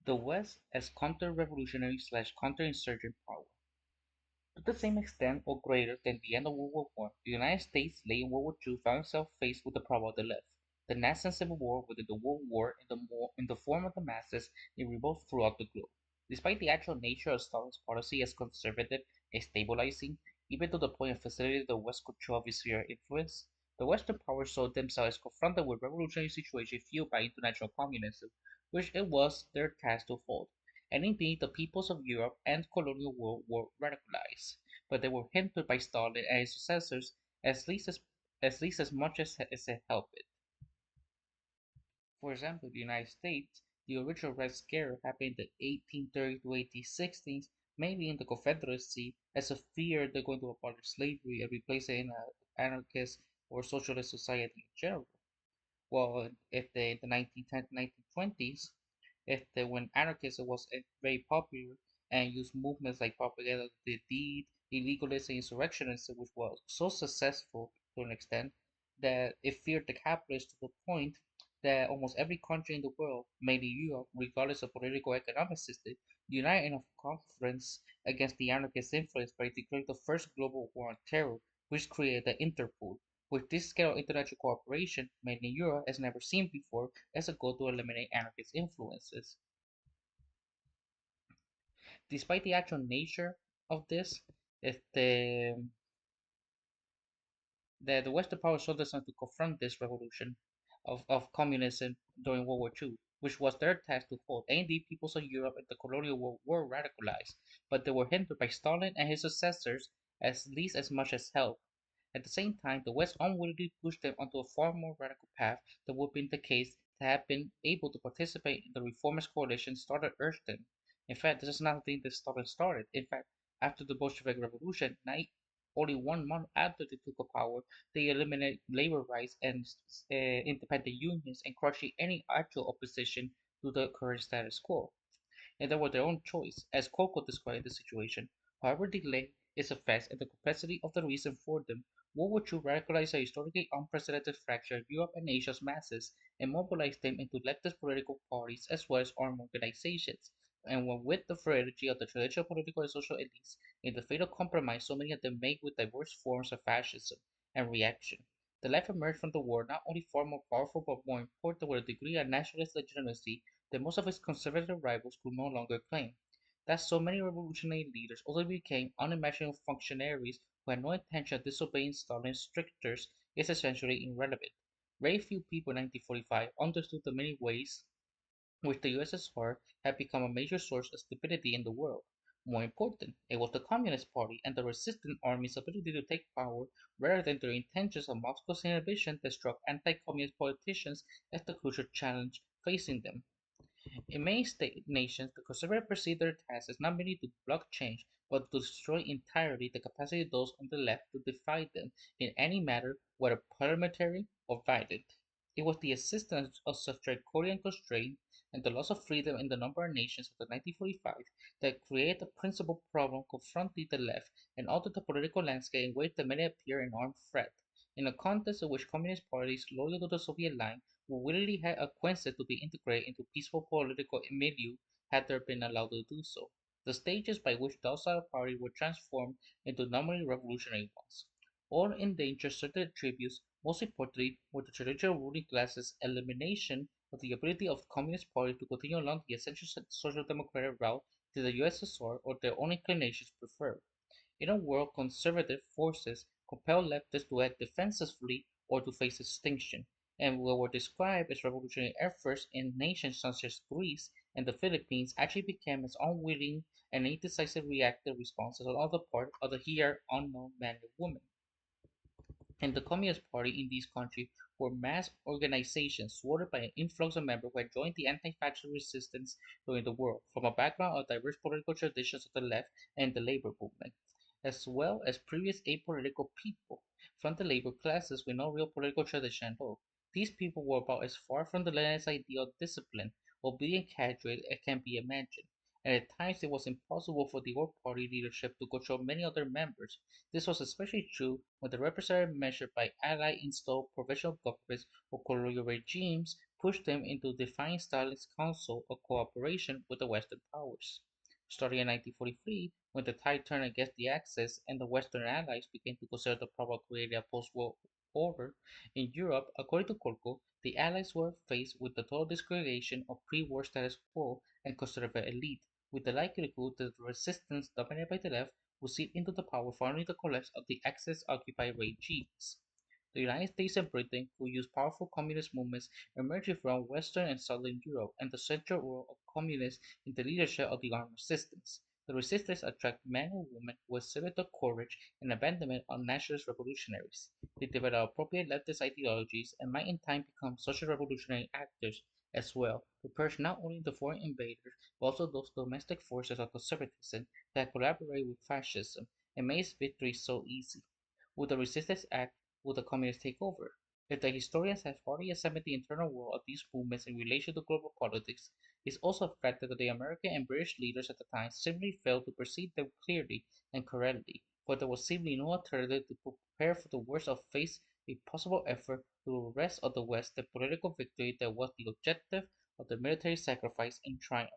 The West as counter-revolutionary slash counter-insurgent power. To the same extent or greater than the end of World War I, the United States, late in World War II, found itself faced with the problem of the left. The nascent civil war within the World War in the form of the masses in revolt throughout the globe. Despite the actual nature of Stalin's policy as conservative and stabilizing, even to the point of facilitating the West's control of its sphere of influence, the Western powers saw themselves confronted with revolutionary situation fueled by international communism, which it was their task to halt. And indeed, the peoples of Europe and colonial world were radicalized, but they were hindered by Stalin and his successors at least as much as it helped it. For example, in the United States, the original Red Scare happened in the 1830 to 1860s, mainly in the Confederacy, as a fear they're going to abolish slavery and replace it in an anarchist or socialist society in general. Well, if the 1910 to 1920s, when anarchism was very popular and used movements like propaganda, the deed, illegalism, insurrectionism, which was so successful to an extent that it feared the capitalists to the point that almost every country in the world, mainly Europe, regardless of political or economic system, united in a conference against the anarchist influence by declaring the first global war on terror, which created the Interpol, with this scale of international cooperation, made in Europe as never seen before, as a goal to eliminate anarchist influences. Despite the actual nature of this, if the Western powers saw themselves to confront this revolution of communism during World War II, which was their task to halt. And the peoples of Europe and the colonial world were radicalized, but they were hindered by Stalin and his successors at least as much as help. At the same time, the West unwittingly pushed them onto a far more radical path than would have been the case to have been able to participate in the reformist coalition started urged them. In fact, this is not the thing that Stalin started. In fact, after the Bolshevik Revolution, only 1 month after they took power, they eliminated labor rights and independent unions and crushing any actual opposition to the current status quo. And they were their own choice, as Coco described the situation. However delayed its effects and the complexity of the reason for them, World War II radicalized a historically unprecedented fracture of Europe and Asia's masses and mobilized them into leftist political parties as well as armed organizations. And when with the frailty of the traditional political and social elites in the fatal compromise so many of them made with diverse forms of fascism and reaction. The left emerged from the war not only far more powerful but more important with a degree of nationalist legitimacy that most of its conservative rivals could no longer claim. That so many revolutionary leaders also became unimaginable functionaries who had no intention of disobeying Stalin's strictures is essentially irrelevant. Very few people in 1945 understood the many ways which the USSR had become a major source of stability in the world. More important, it was the Communist Party and the resistant army's ability to take power rather than their intentions of Moscow's inhibition that struck anti-communist politicians as the crucial challenge facing them. In many state nations, the conservatives perceive their task as not merely to block change, but to destroy entirely the capacity of those on the left to defy them in any matter, whether parliamentary or violent. It was the existence of such draconian constraint and the loss of freedom in the number of nations after 1945 that created the principal problem confronting the left and altered the political landscape in ways that many appear an armed threat. In a context in which communist parties loyal to the Soviet line would willingly have acquiesced to be integrated into peaceful political milieu had they been allowed to do so. The stages by which docile parties were transformed into nominally revolutionary ones. All endangered certain attributes, most importantly, were the traditional ruling class's elimination of the ability of the Communist Party to continue along the essential social democratic route that the USSR or their own inclinations preferred. In a world, conservative forces compelled leftists to act defensively or to face extinction, and what were described as revolutionary efforts in nations such as Greece and the Philippines actually became as unwilling and indecisive reactive responses on the other part of the here unknown man and woman. And the Communist Party in these countries were mass organizations sworded by an influx of members who had joined the anti-fascist resistance during the war, from a background of diverse political traditions of the left and the labor movement, as well as previous apolitical people from the labor classes with no real political tradition at all. These people were about as far from the Leninist ideal of discipline, obedient cadre as can be imagined, and at times it was impossible for the old party leadership to control many other members. This was especially true when the repressive measure by Ally installed provisional governments or colonial regimes pushed them into defying Stalin's counsel of cooperation with the Western powers. Starting in 1943, when the tide turned against the Axis and the Western Allies began to consider the problem of creating a post-war order in Europe, according to Kolko, the Allies were faced with the total discreditation of pre-war status quo and conservative elite, with the likelihood that the resistance dominated by the left would seep into the power following the collapse of the Axis-occupied regimes. The United States and Britain, who used powerful communist movements emerging from Western and Southern Europe, and the central role of communists in the leadership of the armed resistance. The resistance attracted men and women who exhibited the courage and abandonment of nationalist revolutionaries. They developed appropriate leftist ideologies and might in time become social revolutionary actors as well, to purge not only the foreign invaders, but also those domestic forces of conservatism that collaborate with fascism and made its victory so easy. Would the resistance act? Would the communists take over? If the historians have already examined the internal role of these movements in relation to global politics, it's also a fact that the American and British leaders at the time simply failed to perceive them clearly and correctly, for there was simply no alternative to prepare for the worst or face a possible effort to wrest of the West the political victory that was the objective of the military sacrifice and triumph.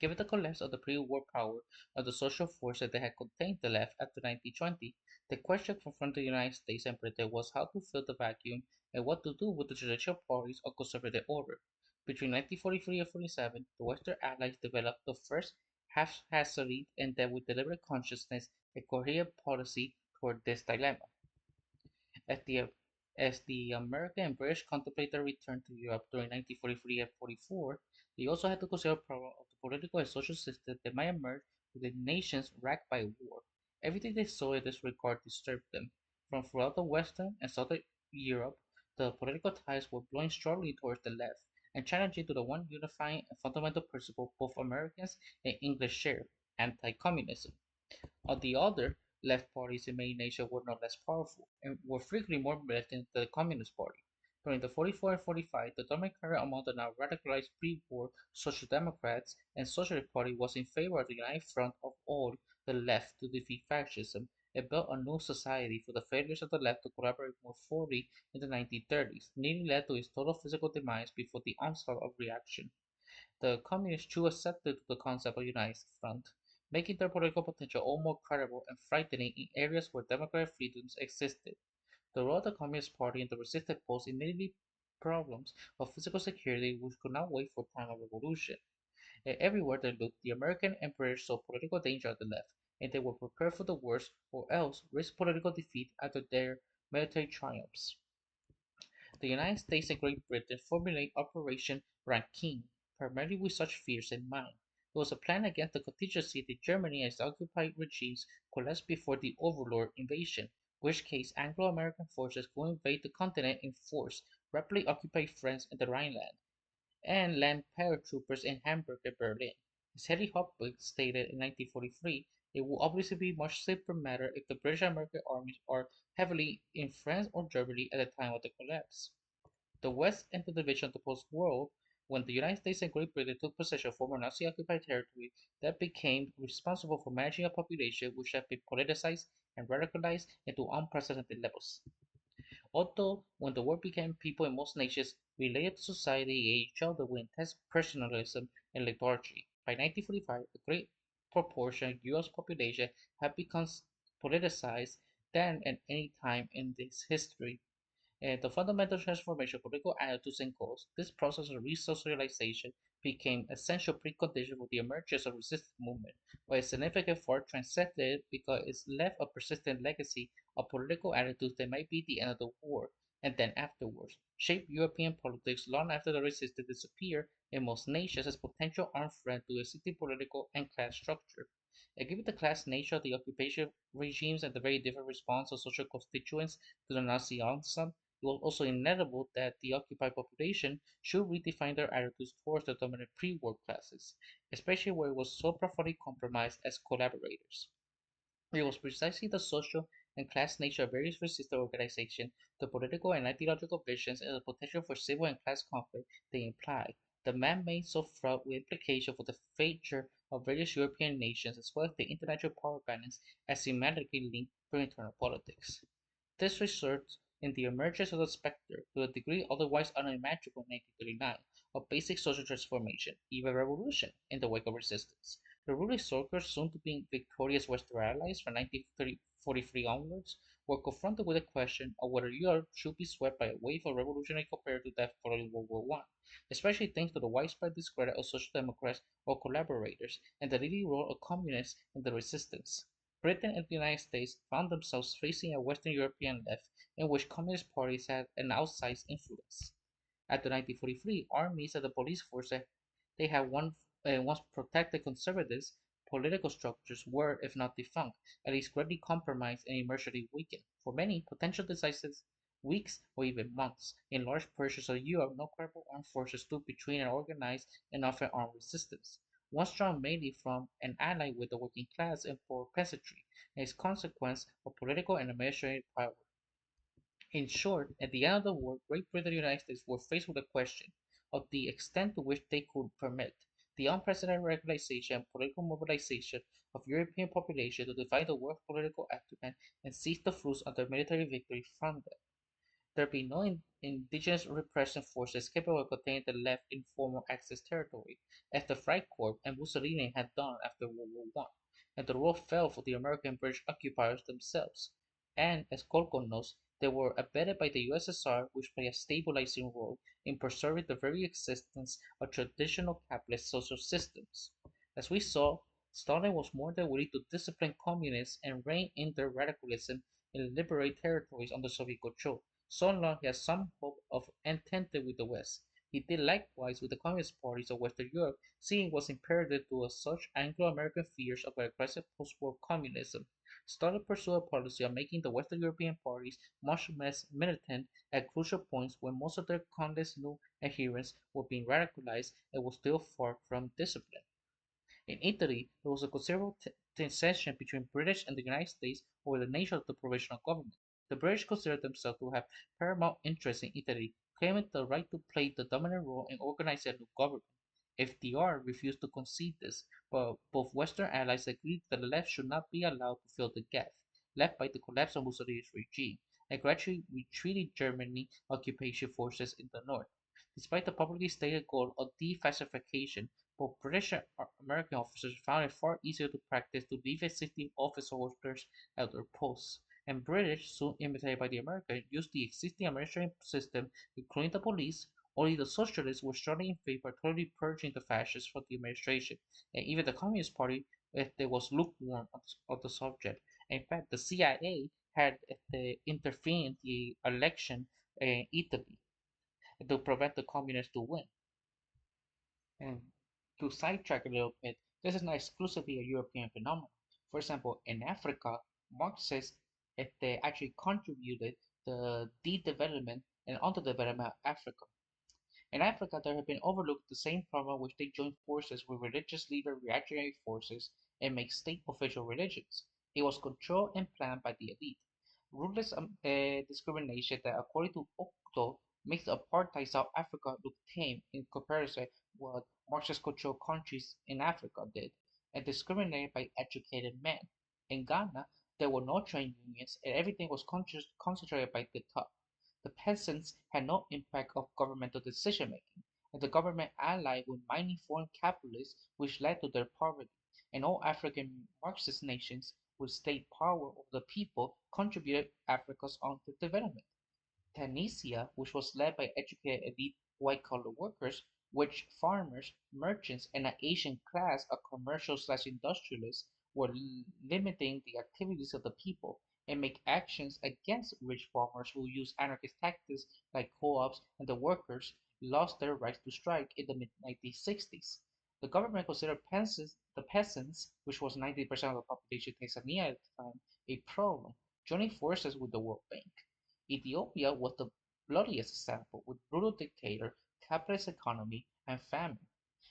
Given the collapse of the pre-war power of the social forces that had contained the left after 1920, the question confronting the United States and Britain was how to fill the vacuum and what to do with the traditional parties of conservative order. Between 1943 and 47, the Western Allies developed the first haphazardly and then with deliberate consciousness a coherent policy toward this dilemma. As the as the American and British contemplated their return to Europe during 1943 and 44, they also had to consider the problem of the political and social system that might emerge within nations racked by war. Everything they saw in this regard disturbed them. From throughout the Western and Southern Europe, the political tides were blowing strongly towards the left and challenging to the one unifying and fundamental principle both Americans and English share, anti-communism. On the other, left parties in many nations were no less powerful, and were frequently more militant than the Communist Party. During the 44 and 45, the dominant current among the now radicalized pre-war Social Democrats and Socialist Party was in favor of the united front of all the left to defeat fascism and build a new society for the failures of the left to collaborate more fully in the 1930s, nearly led to its total physical demise before the onslaught of reaction. The communists too accepted the concept of united front, making their political potential all more credible and frightening in areas where democratic freedoms existed. The role of the Communist Party in the resistance posed immediately problems of physical security which could not wait for time of revolution. And everywhere they looked, the American and British saw political danger on the left, and they were prepared for the worst or else risk political defeat after their military triumphs. The United States and Great Britain formulated Operation Rankine, primarily with such fears in mind. It was a plan against the contingency that Germany and its occupied regimes collapsed before the Overlord invasion, in which case Anglo-American forces would invade the continent in force, rapidly occupy France and the Rhineland, and land paratroopers in Hamburg and Berlin. As Harry Hopwood stated in 1943, it will obviously be much simpler matter if the British and American armies are heavily in France or Germany at the time of the collapse. The West entered the division of the post-war when the United States and Great Britain took possession of former Nazi-occupied territory that became responsible for managing a population which had been politicized and radicalized into unprecedented levels. Although, when the war began, people in most nations related to society and each other with intense personalism and lethargy. By 1945, a great proportion of U.S. population had become politicized than at any time in its history. The fundamental transformation of political attitudes and goals, this process of resocialization became essential precondition for the emergence of resistance movement, where its significant effort transcended it because it left a persistent legacy of political attitudes that might be the end of the war, and then afterwards, shaped European politics long after the resistance disappeared in most nations as potential armed threat to existing political and class structure. And given the class nature of the occupation regimes and the very different response of social constituents to the Nazi onslaught, it was also inevitable that the occupied population should redefine their attitudes towards the dominant pre-war classes, especially where it was so profoundly compromised as collaborators. It was precisely the social and class nature of various resistance organizations, the political and ideological visions, and the potential for civil and class conflict they imply, The man-made so fraught with implications for the future of various European nations as well as the international power balance asymmetrically linked to internal politics. This results in the emergence of the specter, to a degree otherwise unimaginable in 1939, of basic social transformation, even revolution, in the wake of resistance. The ruling circles, soon to be victorious Western allies from 1943 onwards, were confronted with the question of whether Europe should be swept by a wave of revolutionary compared to that following World War I, especially thanks to the widespread discredit of social democrats or collaborators and the leading role of communists in the resistance. Britain and the United States found themselves facing a Western European left in which communist parties had an outsized influence. After 1943, armies and the police force they had once protected conservatives, political structures were, if not defunct, at least greatly compromised and immeasurably weakened. For many, potential decisive weeks or even months. In large portions of Europe, no credible armed forces stood between an organized and often armed resistance. One strong mainly from and allied with the working class and poor peasantry, and as consequence of political and administrative power. In short, at the end of the war, Great Britain and the United States were faced with the question of the extent to which they could permit the unprecedented radicalization and political mobilization of European population to divide the world's political acumen and seize the fruits of their military victory from them. There be no indigenous repression forces capable of containing the left in former Axis territory, as the Freikorps and Mussolini had done after World War I, and the role fell for the American and British occupiers themselves. And, as Kolko knows, they were abetted by the USSR, which played a stabilizing role in preserving the very existence of traditional capitalist social systems. As we saw, Stalin was more than willing to discipline communists and rein in their radicalism and liberate territories under Soviet control so long he had some hope of entente with the West. He did likewise with the Communist parties of Western Europe, seeing it was imperative to assuage Anglo-American fears of aggressive post-war communism. Stalin pursued a policy of making the Western European parties much less militant at crucial points when most of their countless new adherents were being radicalized and were still far from disciplined. In Italy, there was a considerable tension between British and the United States over the nature of the provisional government. The British considered themselves to have paramount interest in Italy, claiming the right to play the dominant role in organizing a new government. FDR refused to concede this, but both Western allies agreed that the left should not be allowed to fill the gap left by the collapse of Mussolini's regime, and gradually retreated Germany occupation forces in the north. Despite the publicly stated goal of de-fascification, both British and American officers found it far easier to practice to leave existing office holders at their posts, and British, soon imitated by the Americans, used the existing administrative system, including the police. Only the socialists were strongly in favor of totally purging the fascists from the administration, and even the Communist Party, if they was lukewarm on the subject. In fact, the CIA had intervened in the election in Italy to prevent the communists to win. And to sidetrack a little bit, this is not exclusively a European phenomenon. For example, in Africa, Marxists they actually contributed the de-development and underdevelopment of Africa. In Africa, there have been overlooked the same problem which they joined forces with religious leader reactionary forces and make state official religions. It was controlled and planned by the elite. Ruthless discrimination that, according to Octo, makes apartheid South Africa look tame in comparison what Marxist controlled countries in Africa did, and discriminated by educated men. In Ghana, there were no trade unions and everything was concentrated by the top. The peasants had no impact of governmental decision making, and the government allied with mining foreign capitalists, which led to their poverty. And all African Marxist nations with state power over the people contributed Africa's underdevelopment. Tunisia, which was led by educated elite white-collar workers, which farmers, merchants, and an Asian class of commercial/industrialists were limiting the activities of the people and make actions against rich farmers who use anarchist tactics like co-ops, and the workers lost their rights to strike in the mid-1960s. The government considered the peasants, which was 90% of the population in Tanzania at the time, a problem, joining forces with the World Bank. Ethiopia was the bloodiest example, with brutal dictator, capitalist economy, and famine.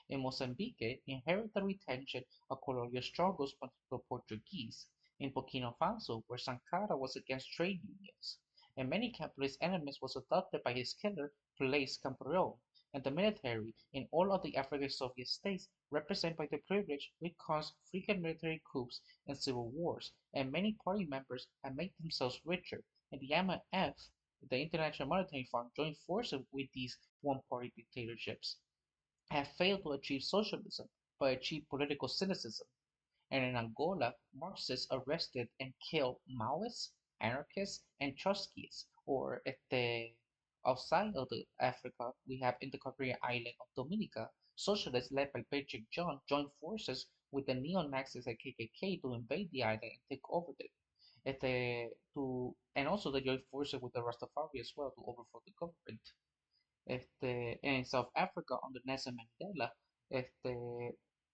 In Mozambique, inherit the retention of colonial struggles from the Portuguese. In Burkina Faso, where Sankara was against trade unions, and many capitalist elements was adopted by his killer, Blaise Compaoré. and the military in all of the African Soviet states, represented by the privilege, which caused frequent military coups and civil wars, and many party members have made themselves richer, and the IMF, the International Monetary Fund, joined forces with these one-party dictatorships, have failed to achieve socialism, but achieved political cynicism. And in Angola, Marxists arrested and killed Maoists, anarchists, and Trotskyists. Or outside of Africa, we have in the Caribbean island of Dominica, socialists led by Patrick John joined forces with the neo-Nazis at KKK to invade the island and take over it. And also they joined forces with the Rastafari as well to overthrow the government. En South Africa under Nelson Mandela,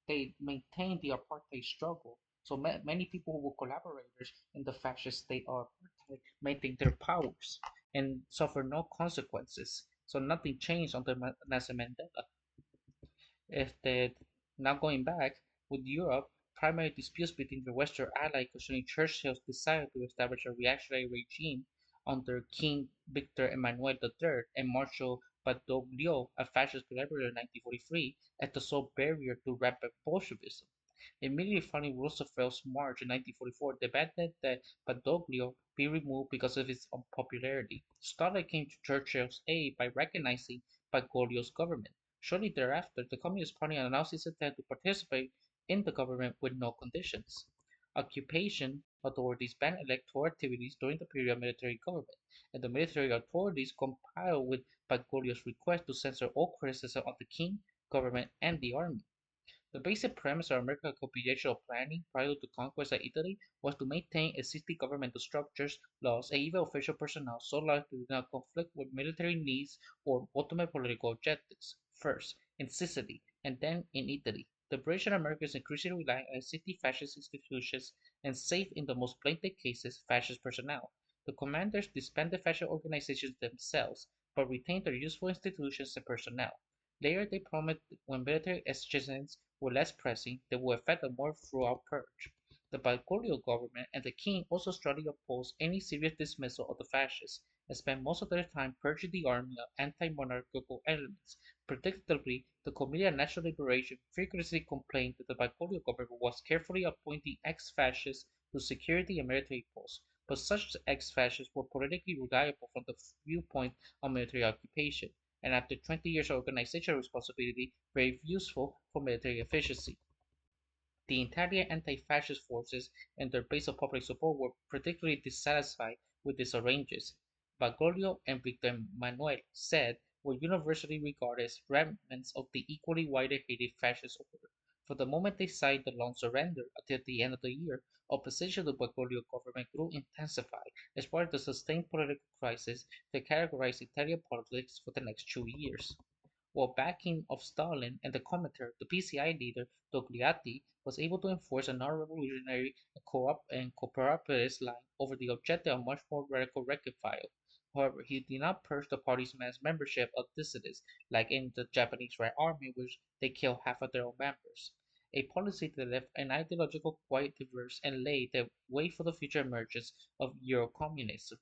they maintained the apartheid struggle. So many people who were collaborators in the fascist state of apartheid maintained their powers and suffered no consequences. So nothing changed under Nelson Mandela. Este, Now going back, with Europe, primary disputes between the Western Allies concerning Churchill's desire to establish a reactionary regime under King Victor Emmanuel III and Marshal Badoglio, a fascist collaborator in 1943, as the sole barrier to rapid Bolshevism. Immediately following Roosevelt's march in 1944, demanded that Badoglio be removed because of his unpopularity. Stalin came to Churchill's aid by recognizing Badoglio's government. Shortly thereafter, the Communist Party announced its intent to participate in the government with no conditions. Occupation authorities banned electoral activities during the period of military government, and the military authorities complied with Badoglio's request to censor all criticism of the king, government, and the army. The basic premise of American occupational planning prior to conquest of Italy was to maintain existing governmental structures, laws, and even official personnel so long as they did not conflict with military needs or ultimate political objectives. First, in Sicily, and then in Italy. The British and Americans increasingly relied on existing fascist institutions and saved in the most blatant cases fascist personnel. The commanders disbanded fascist organizations themselves, but retained their useful institutions and personnel. Later, they promised when military exigencies were less pressing, they would effect a more thorough purge. The Bergoglio government and the king also strongly opposed any serious dismissal of the fascists and spent most of their time purging the army of anti-monarchical elements. Predictably, the Committee on National Liberation frequently complained that the Bergoglio government was carefully appointing ex-fascists to security and military posts, but such ex-fascists were politically reliable from the viewpoint of military occupation and after 20 years of organizational responsibility, very useful for military efficiency. The Italian anti-fascist forces and their base of public support were particularly dissatisfied with these arrangements. Baglio and Victor Emmanuel said were universally regarded as remnants of the equally widely hated fascist order. From the moment they signed the loan surrender until the end of the year, opposition to Baglio government grew intensified as part of the sustained political crisis that characterized Italian politics for the next 2 years. While backing of Stalin and the Comintern, the PCI leader Togliatti was able to enforce a non-revolutionary and cooperativist line over the objective of much more radical rank and file. However, he did not purge the party's mass membership of dissidents, like in the Japanese Red Army, which they killed half of their own members. A policy that left an ideological quite diverse and laid the way for the future emergence of Euro-communism.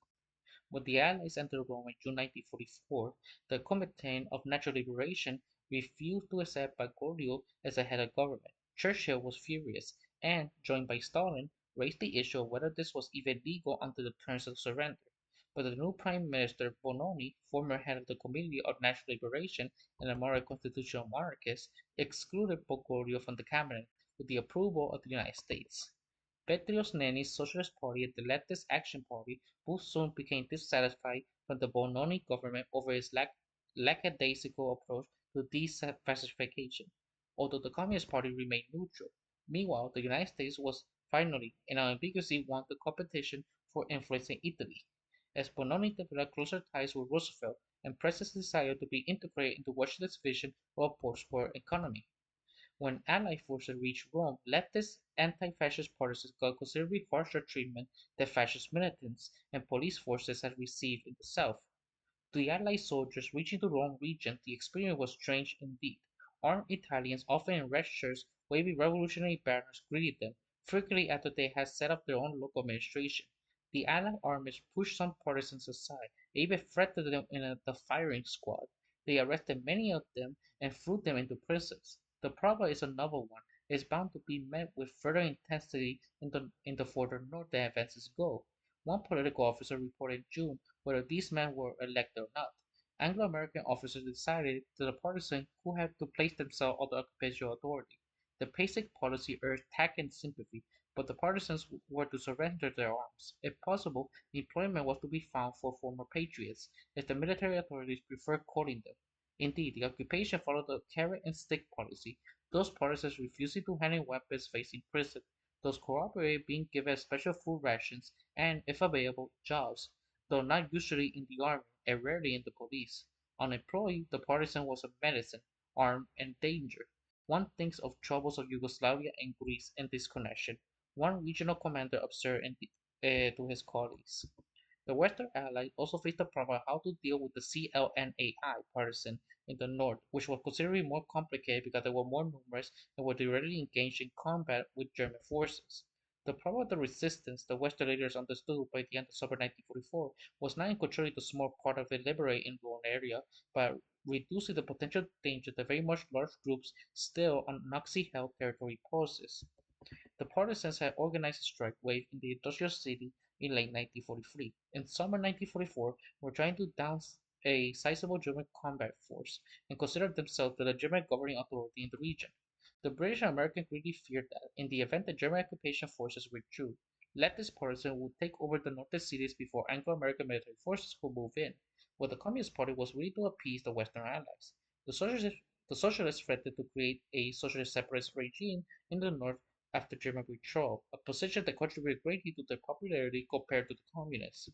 When the Allies entered Rome in June 1944, the Committee of National Liberation refused to accept Baglio as a head of government. Churchill was furious and, joined by Stalin, raised the issue of whether this was even legal under the terms of surrender. But the new Prime Minister Bononi, former head of the Committee of National Liberation and a moral constitutional monarchist, excluded Baglio from the cabinet with the approval of the United States. Petrios Neni's Socialist Party and the Leftist Action Party both soon became dissatisfied from the Bononi government over its lackadaisical approach to depacification, although the Communist Party remained neutral. Meanwhile, the United States was finally and unambiguously won the competition for influence in Italy, as Bononi developed closer ties with Roosevelt and pressed his desire to be integrated into Washington's vision of a post-war economy. When Allied forces reached Rome, leftist anti-fascist partisans got considerably harsher treatment than fascist militants and police forces had received in the South. To the Allied soldiers reaching the Rome region, the experience was strange indeed. Armed Italians, often in red shirts, waving revolutionary banners, greeted them, frequently after they had set up their own local administration. The Allied armies pushed some partisans aside, and even threatened them in the firing squad. They arrested many of them and threw them into prisons. The problem is a novel one. It is bound to be met with further intensity in the further north the advances go. One political officer reported in June whether these men were elected or not. Anglo-American officers decided that the partisans who had to place themselves under occupational authority. The basic policy urged tact and sympathy, but the partisans were to surrender their arms. If possible, employment was to be found for former patriots, as the military authorities preferred calling them. Indeed, the occupation followed the carrot and stick policy, those partisans refusing to hand in weapons facing prison, those cooperating being given special food rations and, if available, jobs, though not usually in the army and rarely in the police. Unemployed, the partisan was a medicine, armed, and danger. One thinks of troubles of Yugoslavia and Greece in this connection. One regional commander observed to his colleagues. The Western Allies also faced the problem of how to deal with the CLNAI partisan in the north, which was considerably more complicated because they were more numerous and were directly engaged in combat with German forces. The problem of the resistance the Western leaders understood by the end of summer 1944 was not in controlling the small part of a liberated rural area, but reducing the potential danger that very much large groups still on Nazi-held territory poses. The partisans had organized a strike wave in the industrial city in late 1943. In summer 1944, were trying to down a sizable German combat force and considered themselves the legitimate governing authority in the region. The British and Americans greatly feared that, in the event the German occupation forces withdrew, leftist partisans would take over the northern cities before Anglo-American military forces could move in. What the Communist Party was really to appease the Western Allies. The Socialists, the Socialists threatened to create a socialist separatist regime in the north after German withdrawal, a position that contributed greatly to their popularity compared to the communists.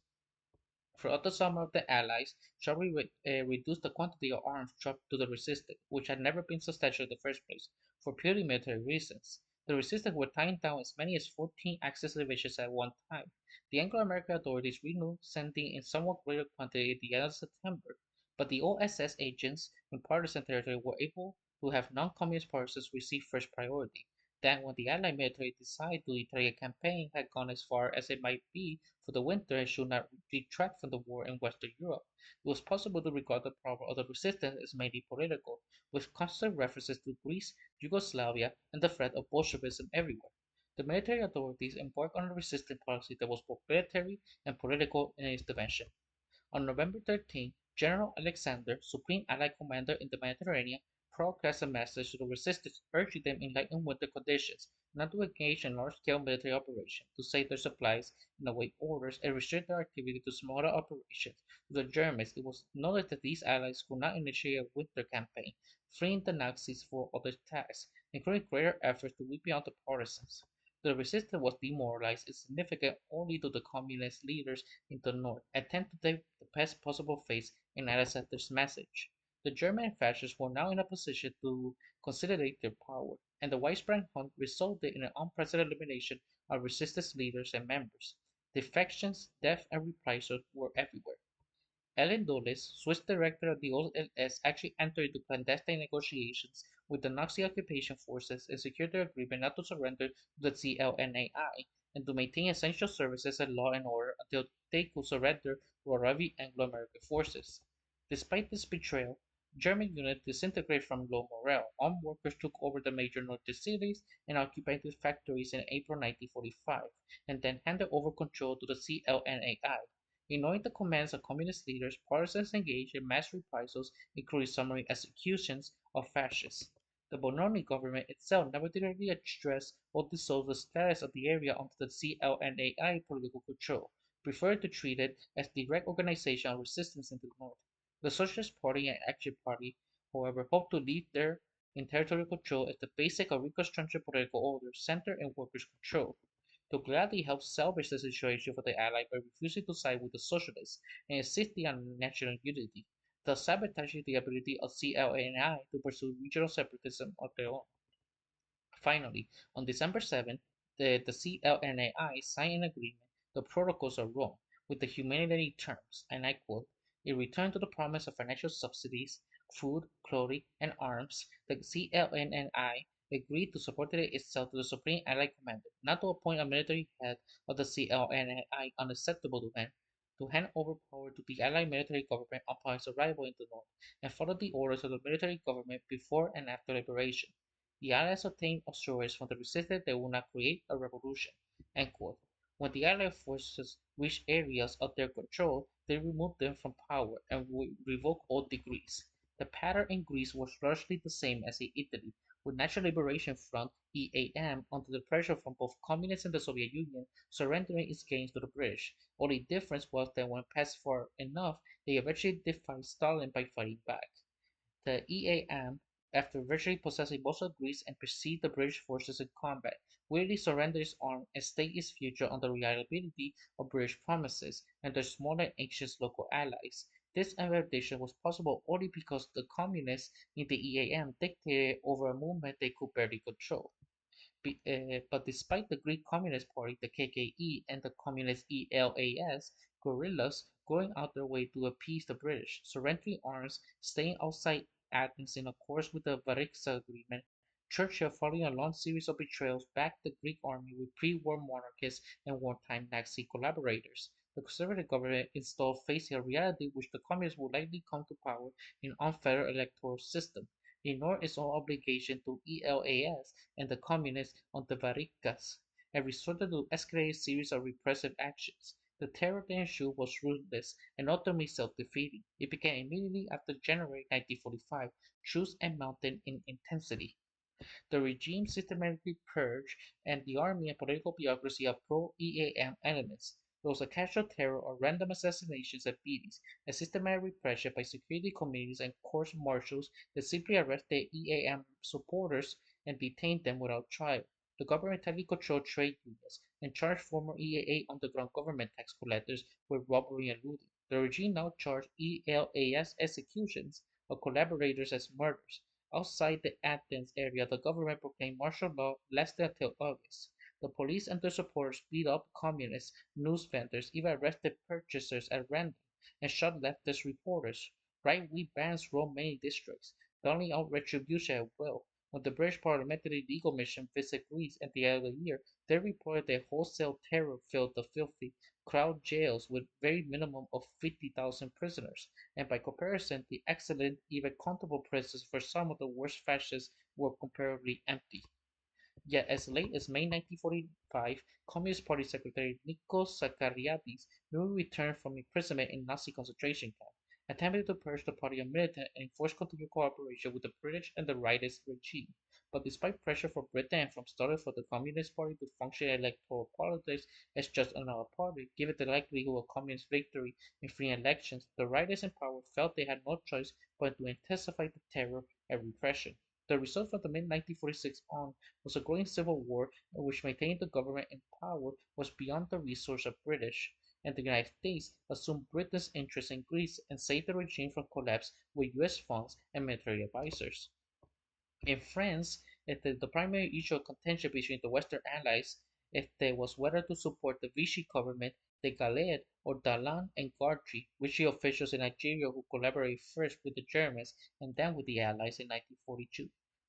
Throughout the summer, the Allies sharply reduced the quantity of arms dropped to the resistance, which had never been substantial in the first place, for purely military reasons. The resistance were tying down as many as 14 Axis divisions at one time. The Anglo-American authorities renewed sending in somewhat greater quantity at the end of September, but the OSS agents in partisan territory were able to have non-communist partisans receive first priority. Then, when the Allied military decided the Italian campaign had gone as far as it might be for the winter and should not detract from the war in Western Europe, it was possible to regard the problem of the resistance as mainly political, with constant references to Greece, Yugoslavia, and the threat of Bolshevism everywhere. The military authorities embarked on a resistance policy that was both military and political in its dimension. On November 13, General Alexander, Supreme Allied Commander in the Mediterranean, broadcast a message to the resistance urging them in light and winter conditions not to engage in large-scale military operations, to save their supplies and await orders and restrict their activity to smaller operations. To the Germans, it was noted that these allies could not initiate a winter campaign, freeing the Nazis for other tasks, including greater efforts to weed out the partisans. The resistance was demoralized and significant only to the communist leaders in the north, attempt to take the best possible face in Alexander's message. The German fascists were now in a position to consolidate their power, and the widespread hunt resulted in an unprecedented elimination of resistance leaders and members. Defections, death, and reprisals were everywhere. Ellen Dulles, Swiss director of the OLS, actually entered into clandestine negotiations with the Nazi occupation forces and secured their agreement not to surrender to the CLNAI and to maintain essential services and law and order until they could surrender to arriving Anglo-American forces. Despite this betrayal, German units disintegrated from low morale. Armed workers took over the major northern cities and occupied the factories in April 1945, and then handed over control to the CLNAI. Ignoring the commands of communist leaders, partisans engaged in mass reprisals, including summary executions of fascists. The Bonomi government itself never directly addressed or dissolved the status of the area under the CLNAI political control, preferring to treat it as direct organization of resistance in the north. The Socialist Party and Action Party, however, hoped to leave their in territorial control as the basic of reconstruction political order centered in workers' control to gladly help salvage the situation for the Allies by refusing to side with the Socialists and insisting on national unity, thus sabotaging the ability of CLNI to pursue regional separatism of their own. Finally, on December 7th, the CLNAI signed an agreement, the Protocols of Rome, with the humanitarian terms, and I quote, "In return to the promise of financial subsidies, food, clothing, and arms, the CLNNI agreed to subordinate itself to the Supreme Allied Commander, not to appoint a military head of the CLNNI unacceptable to them, to hand over power to the Allied military government upon its arrival in the North, and follow the orders of the military government before and after liberation. The Allies obtained assurance from the resistance they would not create a revolution. End quote. When the Allied forces reached areas of their control, they removed them from power and revoked all decrees. The pattern in Greece was largely the same as in Italy, with National Liberation Front (EAM) under the pressure from both communists and the Soviet Union surrendering its gains to the British. Only difference was that when pressed far enough, they eventually defied Stalin by fighting back. The EAM, after virtually possessing most of Greece and preceded the British forces in combat, willingly surrendered its arms and staked its future on the reliability of British promises and their smaller and anxious local allies. This rendition was possible only because the communists in the EAM dictated over a movement they could barely control. But despite the Greek Communist Party, the KKE, and the Communist ELAS guerrillas going out their way to appease the British, surrendering arms, staying outside Athens in accordance with the Varixa Agreement, Churchill, following a long series of betrayals, backed the Greek army with pre-war monarchists and wartime Nazi collaborators. The conservative government installed facing a reality which the communists would likely come to power in an unfettered electoral system, ignored its own obligation to ELAS and the communists on the Varikas, and resorted to escalated series of repressive actions. The terror that ensued was ruthless and ultimately self-defeating. It began immediately after January 1945, truce and mounted in intensity. The regime systematically purged and the army and political bureaucracy of pro-EAM elements. There was a casual terror or random assassinations and beatings, a systematic repression by security committees and court martials that simply arrested EAM supporters and detained them without trial. The government tightly controlled trade unions and charged former EAA underground government tax collectors with robbery and looting. The regime now charged ELAS executions of collaborators as murders. Outside the Athens area, the government proclaimed martial law lasted until August. The police and their supporters beat up communists, news vendors, even arrested purchasers at random, and shot leftist reporters. Right-wing bans roamed many districts, doling out retribution at will. When the British Parliamentary Legal Mission visited Greece at the end of the year, they reported that wholesale terror filled the filthy, crowded jails with very minimum of 50,000 prisoners, and by comparison, the excellent, even comfortable prisons for some of the worst fascists were comparably empty. Yet as late as May 1945, Communist Party Secretary Nikos Sakariadis newly returned from imprisonment in Nazi concentration camp, attempting to purge the party of militant and enforce continued cooperation with the British and the rightist regime. But despite pressure from Britain and from Stalin for the Communist Party to function in electoral politics as just another party, given the likelihood of communist victory in free elections, the rightists in power felt they had no choice but to intensify the terror and repression. The result from the mid-1946 on was a growing civil war in which maintaining the government in power was beyond the resource of British, and the United States assumed Britain's interest in Greece and saved the regime from collapse with US funds and military advisors. In France, the primary issue of contention between the Western allies was whether to support the Vichy government, the Galette, or Dallan and Gardry, Vichy officials in Nigeria who collaborated first with the Germans and then with the Allies in 1942.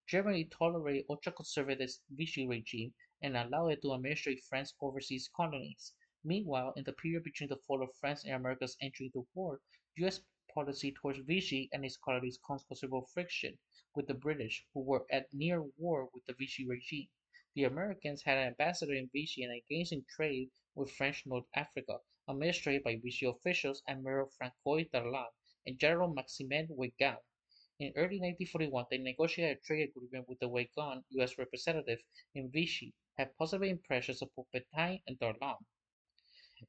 Germany tolerated ultra-conservative Vichy regime and allowed it to administrate France's overseas colonies. Meanwhile, in the period between the fall of France and America's entry into war, U.S. policy towards Vichy and its colonies caused considerable friction with the British, who were at near war with the Vichy regime. The Americans had an ambassador in Vichy and engaged in trade with French North Africa, administered by Vichy officials Admiral Francois Darlan and General Maximin Weygand. In early 1941, they negotiated a trade agreement with the Weygand U.S. representative in Vichy, had positive impressions of both Pétain and Darlan.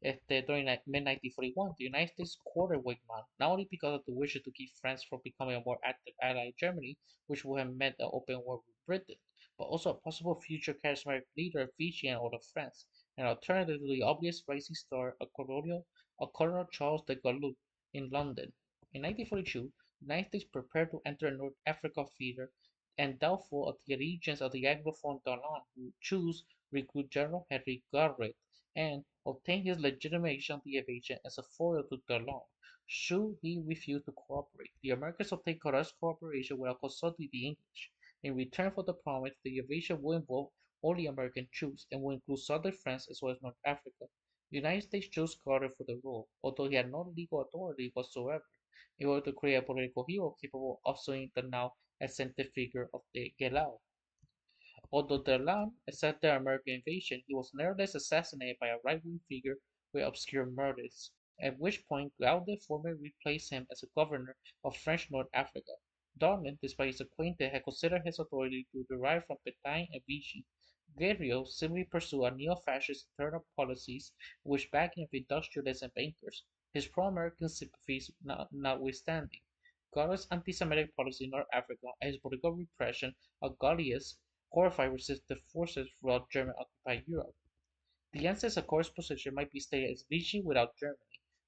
During mid-1941, the United States quartered Weygand, not only because of the wish to keep France from becoming a more active ally of Germany, which would have meant an open war with Britain, but also a possible future charismatic leader of Vichy and all of France, an alternative to the obvious rising star of Colonel Charles de Gaulle in London. In 1942, the United States prepared to enter a North Africa theater, and doubtful of the allegiance of the Anglophone Darlan, who chose recruit General Henry Garrett and obtain his legitimation of the invasion as a foil to Darlan. Should he refuse to cooperate, the Americans obtained Carrat's cooperation without consulting the English. In return for the promise, the invasion will involve only American troops and will include southern France as well as North Africa. The United States chose Carter for the role, although he had no legal authority whatsoever, in order to create a political hero capable of subduing the now eccentric figure of the Gelao. Although Darlan accepted the American invasion, he was nevertheless assassinated by a right-wing figure with obscure motives, at which point Gaulle formally replaced him as a governor of French North Africa. Darlan, despite his acquaintance, had considered his authority to derive from Pétain and Vichy. Guerrero simply pursued a neo-fascist internal policies which backing of industrialists and bankers, his pro-American sympathies notwithstanding. Guerrero's anti-Semitic policy in North Africa and his political repression of Gaullist horrified resistant forces throughout German-occupied Europe. The Janssens Accords position might be stated as Vichy without Germany.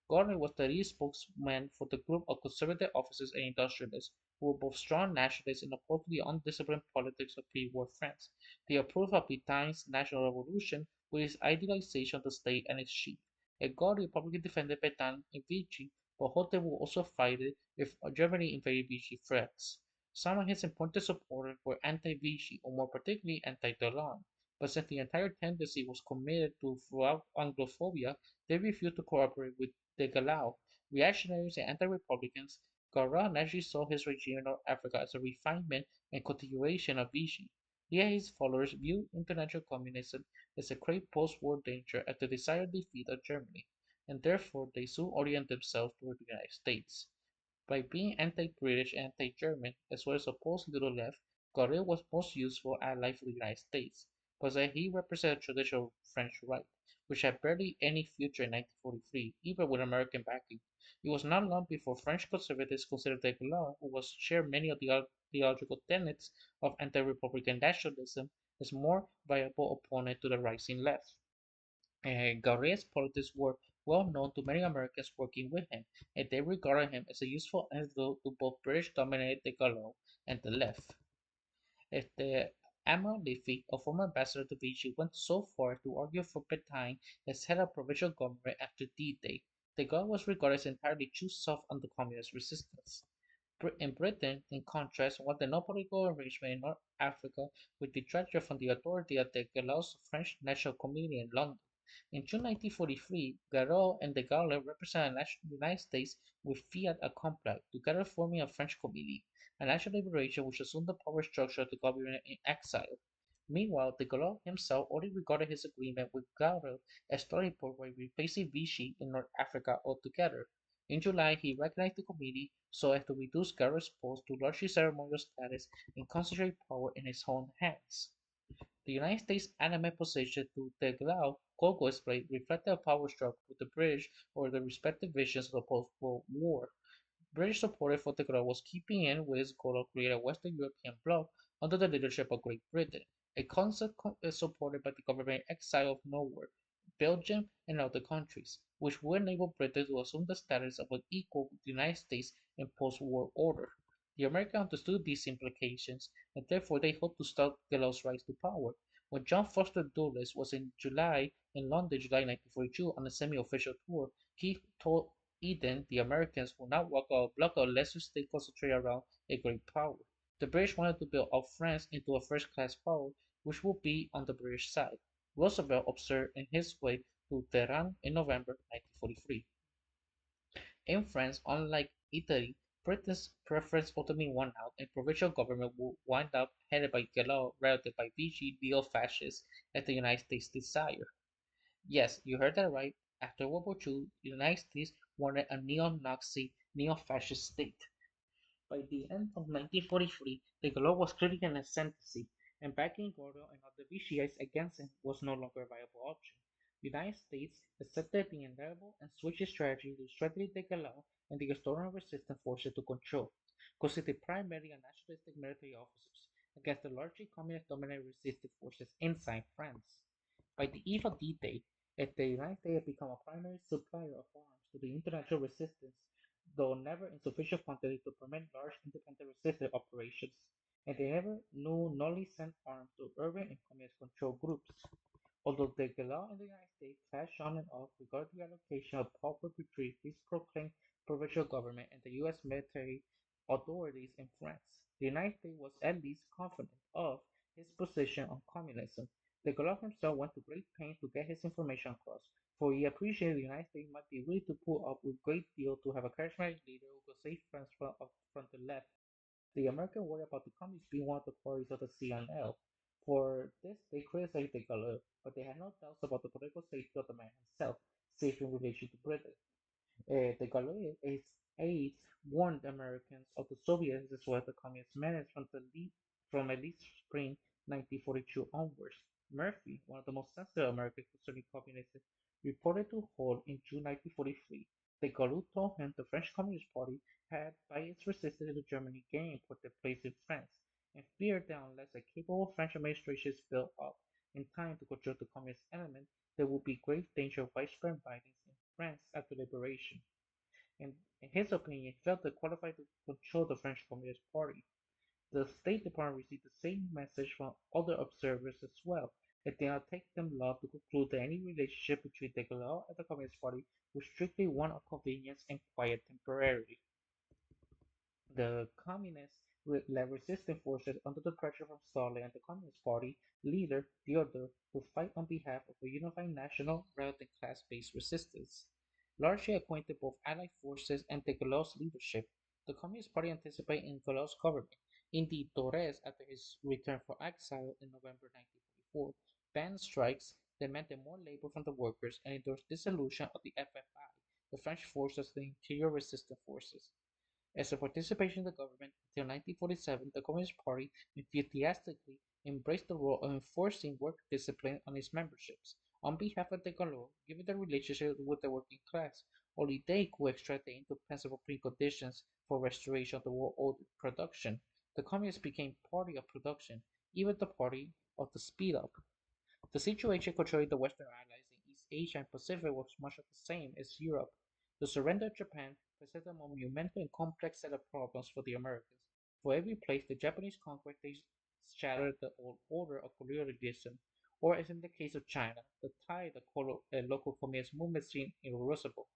Gardner was the lead spokesman for the group of conservative officers and industrialists who were both strong nationalists and opposed to the undisciplined politics of pre-war France. They approved of Petain's national revolution with its idealization of the state and its chief. And Gardner publicly defended Petain and Vichy, but hoped they would also fight it if Germany invaded Vichy threats. Some of his important supporters were anti-Vichy, or more particularly anti-Delon, but since the entire tendency was committed to throughout Anglophobia, they refused to cooperate with the Galau. Reactionaries and anti-republicans, Garra naturally saw his regime in North Africa as a refinement and continuation of Vichy. He and his followers viewed international communism as a great post-war danger at the desired defeat of Germany, and therefore they soon oriented themselves toward the United States. By being anti-British and anti-German, as well as opposed to the left, Gourel was most useful ally for the United States, but that he represented traditional French right, which had barely any future in 1943, even with American backing. It was not long before French conservatives considered Descartes, who was shared many of the theological tenets of anti-republican nationalism, as more viable opponent to the rising left. Gautier's politics were well known to many Americans working with him, and they regarded him as a useful antidote to both British-dominated Decolon and the left. The Admiral Leafy, a former ambassador to Vichy, went so far to argue for Pétain as head of provincial government after D-Day. De Gaulle was regarded as entirely too soft on the communist resistance. In Britain, in contrast, wanted no political arrangement in North Africa with detractor from the authority of the Gallo's French National Committee in London. In June 1943, Garot and de Gaulle represented the United States with fiat accompli, together forming a French committee, a national liberation which assumed the power structure of the government in exile. Meanwhile, de Gaulle himself already regarded his agreement with Garot as starting point by replacing Vichy in North Africa altogether. In July, he recognized the committee so as to reduce Garrett's post to largely ceremonial status and concentrate power in his own hands. The United States' animate position to Teglao Coco split reflected a power struggle with the British over the respective visions of the post-World War. British support for Teglao was keeping in with its goal of creating a Western European bloc under the leadership of Great Britain, a concept supported by the government in exile of Norway, Belgium, and other countries, which would enable Britain to assume the status of an equal with the United States in post-war order. The Americans understood these implications, and therefore they hoped to stop Gillow's rise to power. When John Foster Dulles was in London, July 1942, on a semi-official tour, he told Eden the Americans would not walk out a block unless they stay concentrated around a great power. The British wanted to build up France into a first-class power, which would be on the British side. Roosevelt observed in his way to Tehran in November 1943. In France, unlike Italy, Britain's preference ultimately won out, and provincial government would wind up headed by Gellot rather than by Vichy neo-fascists as the United States desired. Yes, you heard that right. After World War II, the United States wanted a neo-Nazi, neo-fascist state. By the end of 1943, the Gaulle was clearly in ascendancy, and backing Gordon and other Vichyites against him was no longer a viable option. The United States accepted the inevitable and switched its strategy to strengthen the Gaulle and the external resistance forces to control, consisting primarily of nationalistic military officers against the largely communist-dominated resistance forces inside France. By the eve of D-Day, as the United States had become a primary supplier of arms to the international resistance, though never in sufficient quantity to permit large independent resistance operations, and they never knew knowingly sent arms to urban and communist-controlled groups. Although the law in the United States clashed on and off regarding the allocation of power between his proclaimed provincial government and the U.S. military authorities in France, the United States was at least confident of his position on communism. De Gaulle himself went to great pains to get his information across, For he appreciated the United States might be willing to put up with great deal to have a charismatic leader who could save France from the left. The American worried about the communists being one of the parties of the CNL. For this, they criticized the Gaulle, but they had no doubts about the political safety of the man himself, safe in relation to Britain. The Gaulle aides warned Americans of the Soviets as well as the communist menace from at least spring 1942 onwards. Murphy, one of the most sensitive Americans concerning communism, reported to Hall in June 1943 that Gaulle told him the French Communist Party had, by its resistance to Germany, gained for their place in France, and feared that unless a capable French administration is built up in time to control the communist element, there would be grave danger of widespread violence in France after liberation. In his opinion, he felt that qualified to control the French Communist Party. The State Department received the same message from other observers as well. It did not take them long to conclude that any relationship between the Gaulle and the Communist Party was strictly one of convenience and quiet temporarily. The communists led resistance forces under the pressure from Stalin and the Communist Party leader Fyodor to fight on behalf of a unified national rather than class-based resistance. Largely acquainted both Allied forces and the Gaulle's leadership, the Communist Party anticipated in Gaulle's government. Indeed, Torres, after his return from exile in November 1944, banned strikes, demanded more labor from the workers, and endorsed dissolution of the FFI, the French forces, the Interior Resistance Forces. As a participation in the government, until 1947, the Communist Party enthusiastically embraced the role of enforcing work discipline on its memberships. On behalf of the Gaulle, given their relationship with the working class, only they could extract the indispensable preconditions for restoration of the world order production. The Communists became party of production, even the party of the speed up. The situation controlling the Western Allies in East Asia and Pacific was much of the same as Europe. The surrender of Japan presented a monumental and complex set of problems for the Americans. For every place the Japanese conquered, they shattered the old order of colonialism, or as in the case of China, the tide of local communist movement seemed irreversible.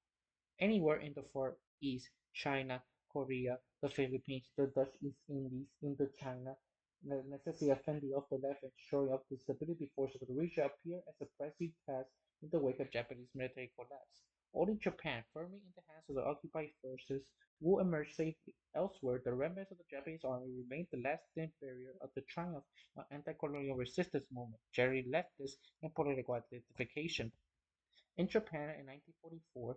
Anywhere in the Far East, China, Korea, the Philippines, the Dutch East Indies, Indochina, the necessity of fending off the left and shoring up the stability forces of the region appear as a pressing task in the wake of Japanese military collapse. Only Japan, firmly in the hands of the occupied forces, will emerge safely. Elsewhere, the remnants of the Japanese army remain the last thin barrier of the triumph of anti-colonial resistance movement, generally leftist and political identification. In Japan in 1944,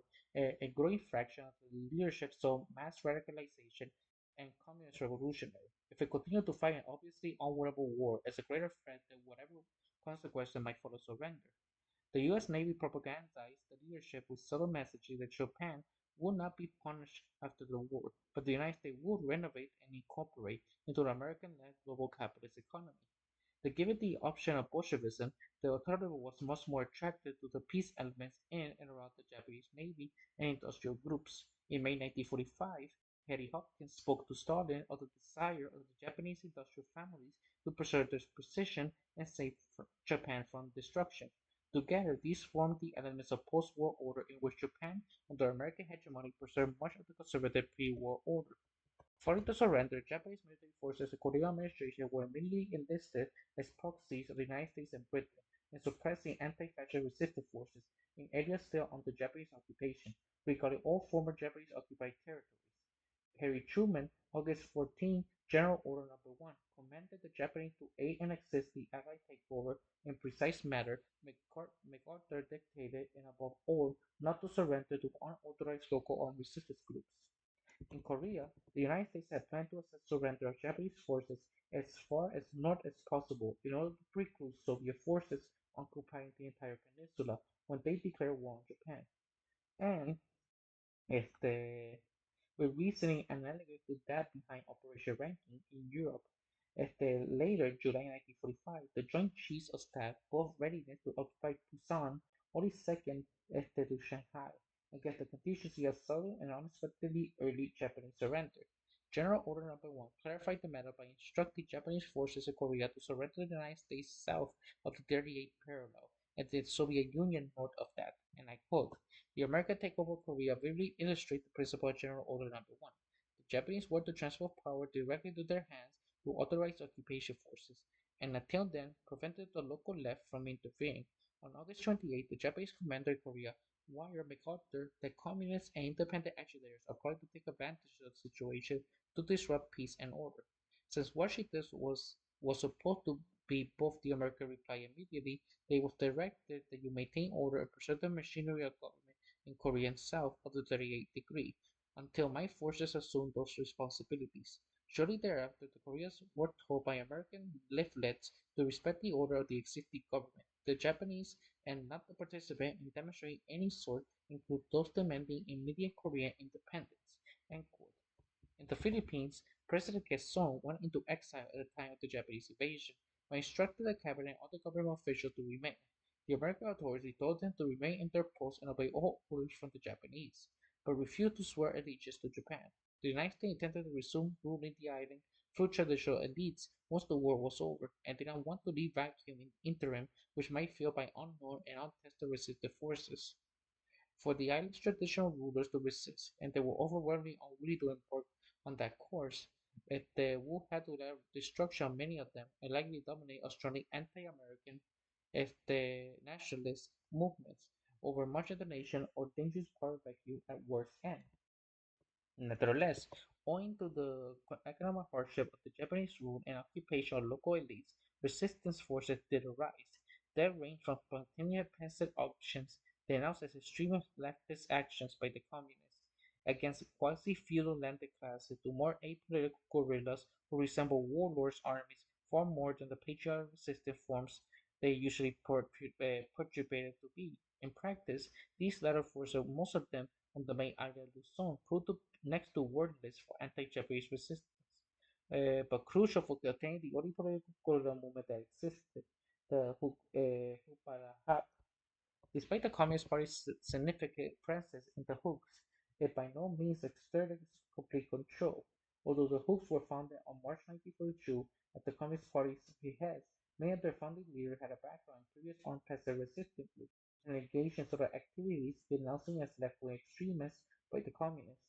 a growing fraction of the leadership saw mass radicalization and communist revolutionary. If it continued to fight an obviously unwinnable war as a greater threat than whatever consequence that might follow surrender. The US Navy propagandized the leadership with subtle messages that Japan would not be punished after the war, but the United States would renovate and incorporate into the American-led global capitalist economy. That given the option of Bolshevism, the alternative was much more attractive to the peace elements in and around the Japanese Navy and industrial groups. In May 1945, Harry Hopkins spoke to Stalin of the desire of the Japanese industrial families to preserve their position and save Japan from destruction. Together, these formed the elements of post-war order in which Japan, under American hegemony, preserved much of the conservative pre-war order. Following the surrender, Japanese military forces and Korean administration were immediately enlisted as proxies of the United States and Britain in suppressing anti-fascist resistance forces in areas still under Japanese occupation, regarding all former Japanese occupied territories. Harry Truman, August 14, General Order Number 1, commanded the Japanese to aid and assist the Allied takeover in precise matter. MacArthur dictated, and above all, not to surrender to unauthorized local armed resistance groups. In Korea, the United States had planned to assist surrender of Japanese forces as far as north as possible in order to preclude Soviet forces occupying the entire peninsula when they declared war on Japan. And este, with reasoning analogous to that behind Operation Ranking in Europe. Later, July 1945, the Joint Chiefs of Staff both readiness to occupy Busan, only second to Shanghai, against the contingency of sudden and unexpectedly early Japanese surrender. General Order Number 1 clarified the matter by instructing Japanese forces in Korea to surrender to the United States south of the 38th parallel and the Soviet Union north of that, and I quote, the American takeover of Korea vividly illustrates the principle of General Order Number 1. The Japanese were to transfer power directly to their hands to authorized occupation forces, and until then prevented the local left from interfering. On August 28, the Japanese commander in Korea warned MacArthur that communist and independent agitators are going to take advantage of the situation to disrupt peace and order. Since Washington was supposed to be both, the American reply immediately, they was directed that you maintain order and preserve the machinery of government in Korean south of the 38th degree until my forces assume those responsibilities. Shortly thereafter, the Koreans were told by American leaflets to respect the order of the existing government. The Japanese, and not to participate in demonstrating any sort, include those demanding immediate Korean independence. End quote. In the Philippines, President Quezon went into exile at the time of the Japanese invasion, but instructed the cabinet and other government officials to remain. The American authorities told them to remain in their posts and obey all orders from the Japanese, but refused to swear allegiance to Japan. The United States intended to resume ruling the island through traditional elites once the war was over, and did not want to leave vacuum in interim which might fill by unknown and untested resistant forces. For the island's traditional rulers to resist, and they were overwhelmingly unwilling to embark on that course, the war had to allow destruction of many of them, and likely dominate a strongly anti-American the nationalist movements over much of the nation, or dangerous power vacuum at worst end. Nevertheless, owing to the economic hardship of the Japanese rule and occupation of local elites, resistance forces did arise. They ranged from spontaneous peasant actions denounced as extremist leftist actions by the communists against quasi-feudal landed classes to more apolitical guerrillas who resemble warlords' armies far more than the patriotic resistance forms they usually portrayed to be. In practice, these latter forces, most of them on the main island of Luzon, proved next to worthless for anti-Japanese resistance, but crucial for attaining the only political guerrilla movement that existed, the Hupalahap. Despite the Communist Party's significant presence in the Hooks, it by no means exerted complete control. Although the Hooks were founded on March 1942 at the Communist Party's behest, many of their founding leaders had a background in previous armed peasant resistance groups and engaged in sort of activities denouncing as left-wing extremists by the Communists.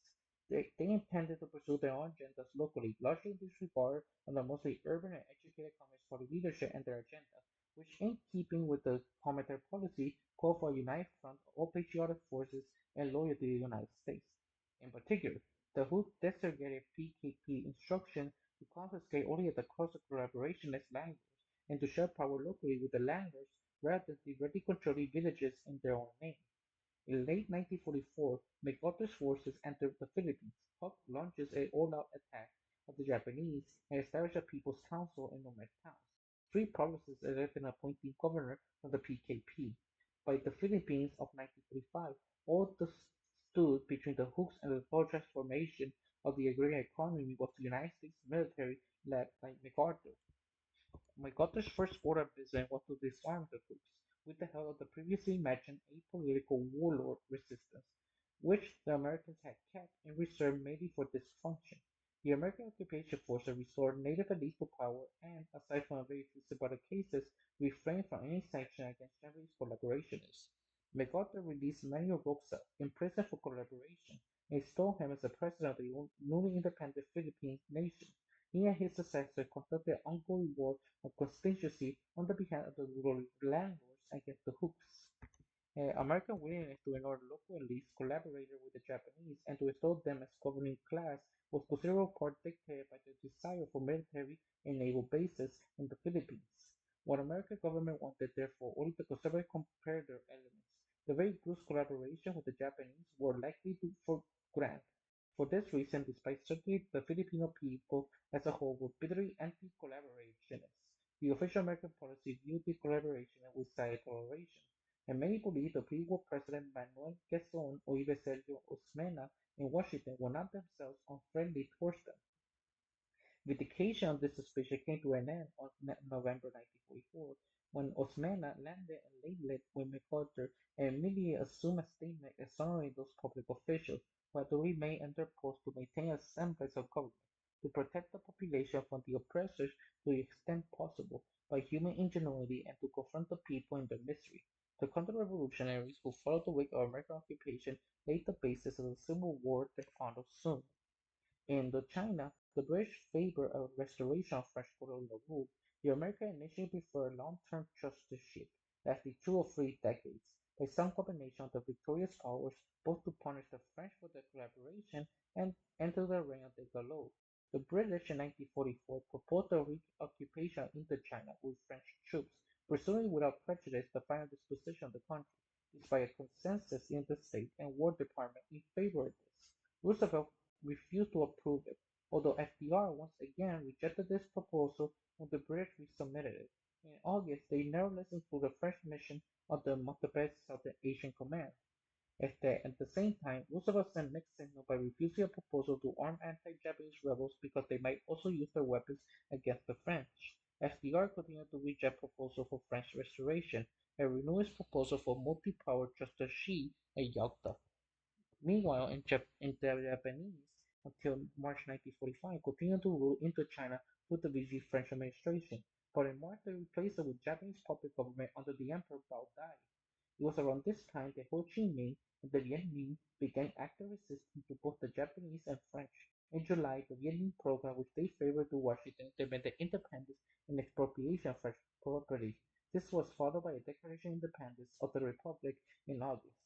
They intended to pursue their own agendas locally, largely in disregard of the mostly urban and educated Communist Party leadership and their agenda, which, in keeping with the Comintern policy, called for a united front of all patriotic forces and loyal to the United States. In particular, the WHO designated PKP instruction to confiscate only at the cost of collaborationist landlords and to share power locally with the landlords rather than directly controlling villages in their own name. In late 1944, MacArthur's forces entered the Philippines. Huck launches an all-out attack of the Japanese and established a People's Council in numerous towns. Three provinces elected an appointing governor from the PKP. By the Philippines of 1945, all that stood between the Hooks and the full transformation of the agrarian economy was the United States military led by MacArthur. MacArthur's first order of business was to disarm the Hooks, with the help of the previously mentioned apolitical warlord resistance, which the Americans had kept in reserve mainly for this function. The American occupation forces restored native elites to power and, aside from a very few symbolic cases, refrained from any sanction against Japanese collaborationists. MacArthur released Manuel Roxa, imprisoned for collaboration, and installed him as the president of the newly independent Philippine nation. He and his successor conducted an ongoing war of constituency on the behalf of the rural landlords against the Hooks. American willingness to ignore local elites collaborated with the Japanese and to install them as governing class was considerable part dictated by their desire for military and naval bases in the Philippines. What American government wanted therefore only the conservative comparator elements. The very close collaboration with the Japanese were likely to for grant. For this reason, despite certainly the Filipino people as a whole were bitterly anti-collaborationists, the official American policy viewed the collaboration with side toleration, and many believe the pre-war President Manuel Quezon or even Sergio Osmena in Washington were not themselves unfriendly towards them. Vindication of this suspicion came to an end on November 1944 when Osmena landed and laid with MacArthur and immediately assumed a statement exonerating those public officials who had to remain in their posts to maintain a semblance of government, to protect the population from the oppressors to the extent possible by human ingenuity and to confront the people in their misery. The counter-revolutionaries who followed the wake of American occupation laid the basis of the civil war that followed soon. In Indochina, the British favored a restoration of French colonial rule. The Americans initially preferred long-term trusteeship, lasting 2 or 3 decades, by some combination of the victorious powers, both to punish the French for their collaboration and enter the reign of the Gaulois. The British in 1944 proposed a reoccupation of Indochina with French troops, presumably without prejudice the final disposition of the country, despite a consensus in the State and War Department in favor of this. Roosevelt refused to approve it, although FDR once again rejected this proposal when the British resubmitted it. In August, they nevertheless included a French mission of the Montevideo Southern Asian Command. At the same time, Roosevelt sent mixed signals by refusing a proposal to arm anti-Japanese rebels because they might also use their weapons against the French. FDR continued to reject proposals for French restoration and renew his proposal for multi-power trusteeship at Yalta. Meanwhile, in the Japanese, until March 1945, continued to rule Indochina through the Vichy French administration, but in March they replaced it with Japanese puppet government under the Emperor Bao Dai. It was around this time that Ho Chi Minh and the Viet Minh began active resistance to both the Japanese and French. In July, the Viet Minh program, which they favored to Washington, demanded independence and expropriation of French property. This was followed by a declaration of independence of the Republic in August.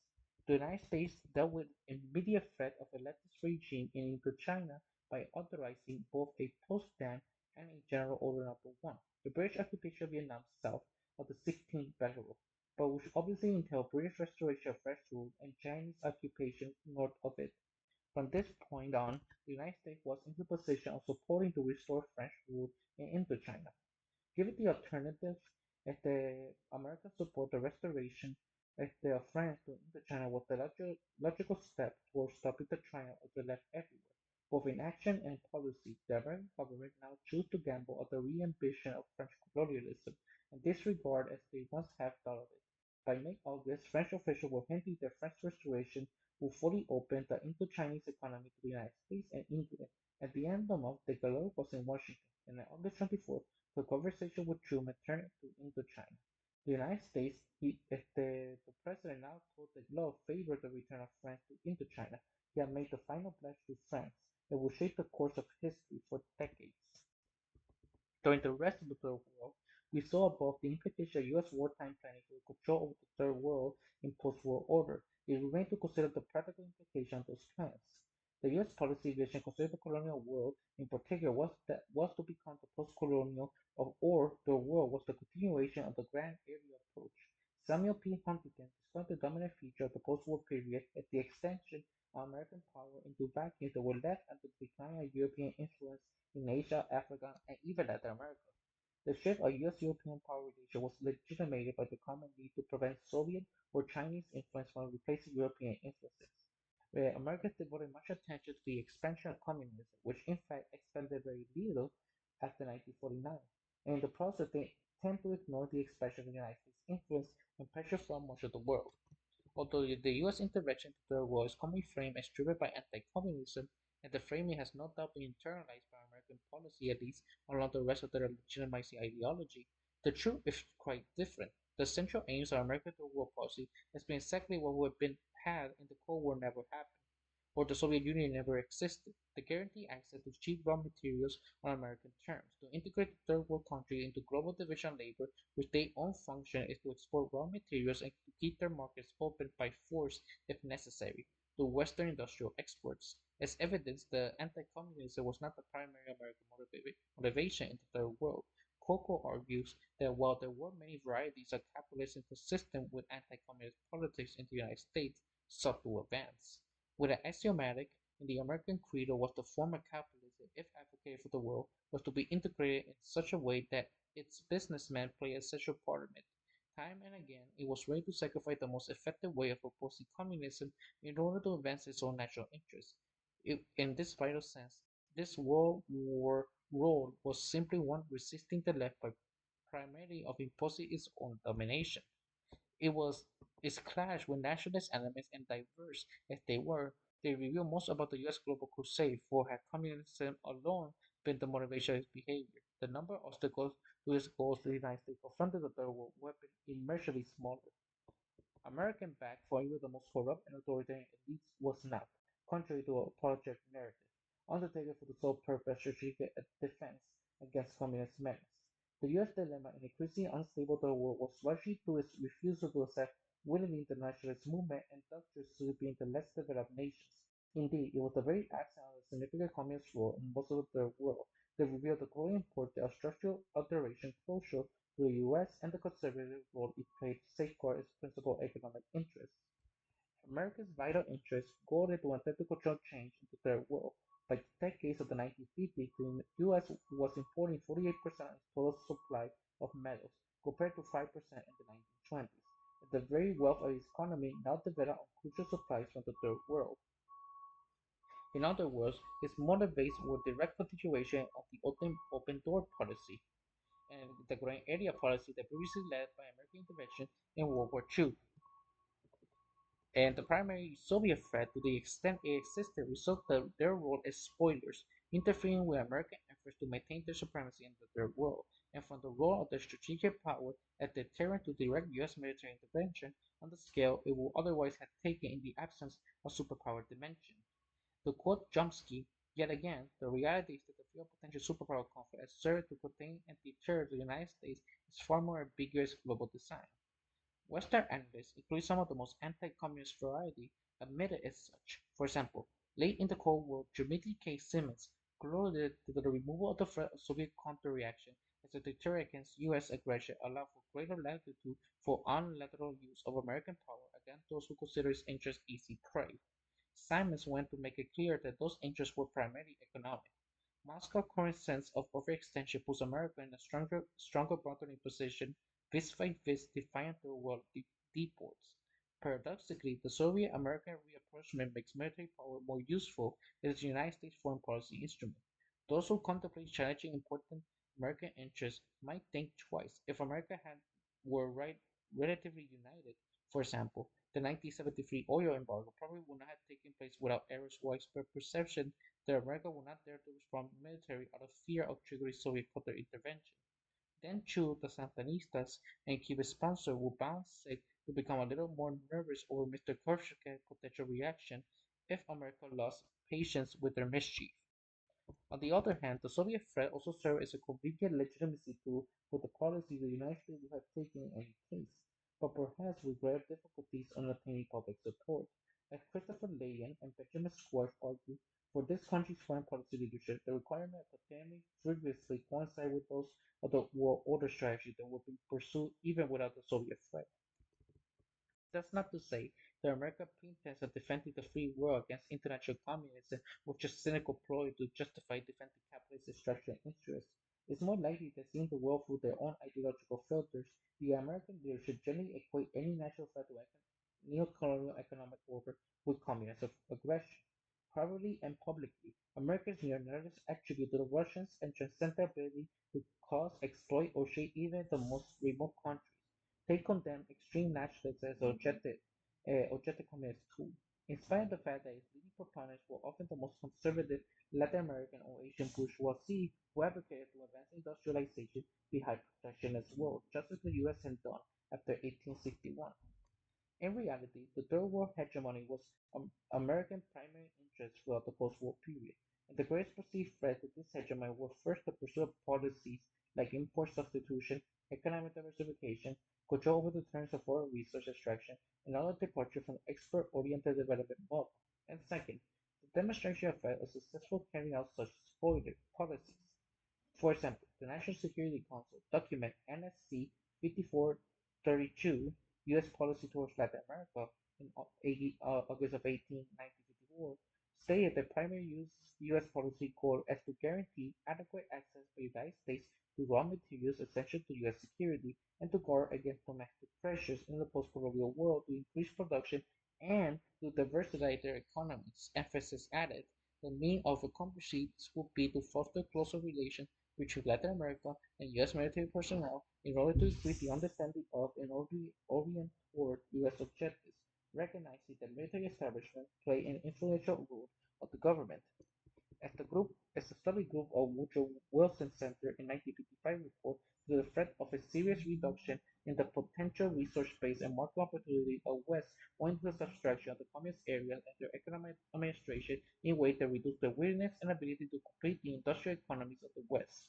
The United States dealt with immediate threat of a leftist regime in Indochina by authorizing both a post-Dan and a General Order Number 1, the British occupation of Vietnam south of the 16th parallel, but which obviously entailed British restoration of French rule and Chinese occupation north of it. From this point on, the United States was in the position of supporting to restore French rule in Indochina. Given the alternative, if the Americans support the restoration, if the France to Indochina was the logical step towards stopping the triumph of the left everywhere. Both in action and policy, the American government now chose to gamble on the re-ambition of French colonialism and disregard as they once have thought of it. By mid-August, French officials were hinting that French restoration would fully open the Indo-Chinese economy to the United States and England. At the end of the month, the Gaulois was in Washington, and on August 24th, the conversation with Truman turned to Indochina. The United States, if the president now told the law favored the return of France to Indochina, he had made the final pledge to France that will shape the course of history for decades. During the rest of the Third World, we saw above the implication of U.S. wartime planning for control over the Third World in post-war order. It remained to consider the practical implication of those plans. The U.S. policy vision considered the colonial world, in particular, was to become the post-colonial or the world was the continuation of the Grand Area approach. Samuel P. Huntington described the dominant feature of the post-war period as the extension of American power into vacuums that were left after the decline of European influence in Asia, Africa, and even Latin America. The shift of US-European power relation was legitimated by the common need to prevent Soviet or Chinese influence from replacing European influences, where Americans devoted much attention to the expansion of communism, which in fact expanded very little after 1949. And in the process, they tend to ignore the expansion of the United States' influence and pressure from much of the world. Although the US intervention into the Third World is commonly framed as driven by anti-communism, and the framing has no doubt been internalized by American policy at least along the rest of their legitimizing ideology, the truth is quite different. The central aims of American Third World policy has been exactly what would have been had in the Cold War never happened, or the Soviet Union never existed, to guarantee access to cheap raw materials on American terms, to integrate the third world country into global division of labor, which their own function is to export raw materials and to keep their markets open by force if necessary, to Western industrial exports. As evidence, the anti-communism was not the primary American motivation in the third world. Coco argues that while there were many varieties of capitalism consistent with anti-communist politics in the United States, sought to advance. With an axiomatic in the American credo was the form of capitalism, if advocated for the world, was to be integrated in such a way that its businessmen play a central part in it. Time and again, it was ready to sacrifice the most effective way of opposing communism in order to advance its own national interests. In this vital sense, this World War role was simply one resisting the left by primarily of imposing its own domination. It was its clash with nationalist elements and diverse as they were, they reveal most about the US global crusade, for had communism alone been the motivation of its behavior. The number of obstacles to its goals the United States confronted the Third World would have been immeasurably smaller. American backed for even the most corrupt and authoritarian elites was not, contrary to a project narrative, undertaken for the sole purpose of strategic defense against communist menace. The U.S. dilemma in increasingly unstable third world was largely to its refusal to accept willingly the nationalist movement and doctrines to be into less developed nations. Indeed, it was the very absence of a significant communist role in most of the third world that revealed the growing importance of structural alteration closer to the U.S. and the conservative role it played to safeguard its principal economic interests. America's vital interests goaded to unethical change in the Third World. By the decades of the 1950s, the U.S. was importing 48% of its total supply of metals, compared to 5% in the 1920s. The very wealth of its economy now developed on crucial supplies from the Third World. In other words, its motivates were direct continuation of the open door policy and the growing area policy that previously led by American intervention in World War II. And the primary Soviet threat, to the extent it existed, resulted their role as spoilers, interfering with American efforts to maintain their supremacy in the Third World, and from the role of their strategic power as deterrent to direct U.S. military intervention on the scale it would otherwise have taken in the absence of superpower dimension. To quote Chomsky, yet again, the reality is that the field of potential superpower conflict as served to contain and deter the United States is far more ambiguous global design. Western analysts, including some of the most anti-communist variety, admit it as such. For example, late in the Cold War, Dmitry K. Simmons concluded that the removal of the threat of Soviet counter-reaction as a deterrent against U.S. aggression allowed for greater latitude for unilateral use of American power against those who consider its interests easy prey. Simmons went to make it clear that those interests were primarily economic. Moscow's current sense of overextension puts America in a stronger bargaining position vis-by-vis defiant third-world deports. Paradoxically, the Soviet-American reapproachment makes military power more useful as the United States foreign policy instrument. Those who contemplate challenging important American interests might think twice. If America had were relatively united, for example, the 1973 oil embargo probably would not have taken place without errors widespread perception that America would not dare to respond militarily out of fear of triggering Soviet counter-intervention. Then too, the Sandinistas and Cuban sponsor were bound sick to become a little more nervous over Mr. Gorbachev's potential reaction if America lost patience with their mischief. On the other hand, the Soviet threat also served as a convenient legitimacy tool for the policy the United States would have taken in any case, but perhaps with greater difficulties in obtaining public support. As Christopher Layton and Benjamin Squash argue, for this country's foreign policy leadership, the requirement of attaining frivolously coincide with those of the world order strategy that would be pursued even without the Soviet threat. That's not to say that America's pretense of defending the free world against international communism was just cynical ploy to justify defending capitalist extraction interests. It's more likely that seeing the world through their own ideological filters, the American leadership generally equate any natural threat to neocolonial economic order with communist aggression. Privately and publicly, America's near-nervous attribute to the Russians and transcendent ability to cause, exploit, or shape even the most remote countries. They condemn extreme nationalism as objective communist tool, in spite of the fact that its leading proponents were often the most conservative Latin American or Asian bourgeoisie who advocated to advance industrialization behind protectionist world, just as the U.S. had done after 1861. In reality, the Third World hegemony was American primary interest throughout the post-war period, and the greatest perceived threat to this hegemony was first the pursuit of policies like import substitution, economic diversification, control over the terms of foreign resource extraction, and other departure from the export-oriented development model, and second, the demonstration of a successful carrying out such spoiler policies. For example, the National Security Council document NSC 5432, U.S. Policy Towards Latin America, in August of 1954, stated that primary U.S. policy goal is to guarantee adequate access by the United States to raw materials essential to U.S. security and to guard against domestic pressures in the post-colonial world to increase production and to diversify their economies. Emphasis added, the mean of accomplishing this would be to foster closer relations between Latin America and U.S. military personnel in order to increase the understanding of and orient toward U.S. objectives, recognizing that military establishments play an influential role of the government. As the study group of Woodrow Wilson Center in 1955 report to the threat of a serious reduction in the potential resource base and market opportunity of West owing to the subtraction of the communist areas and their economic administration in ways that reduce the willingness and ability to complete the industrial economies of the West.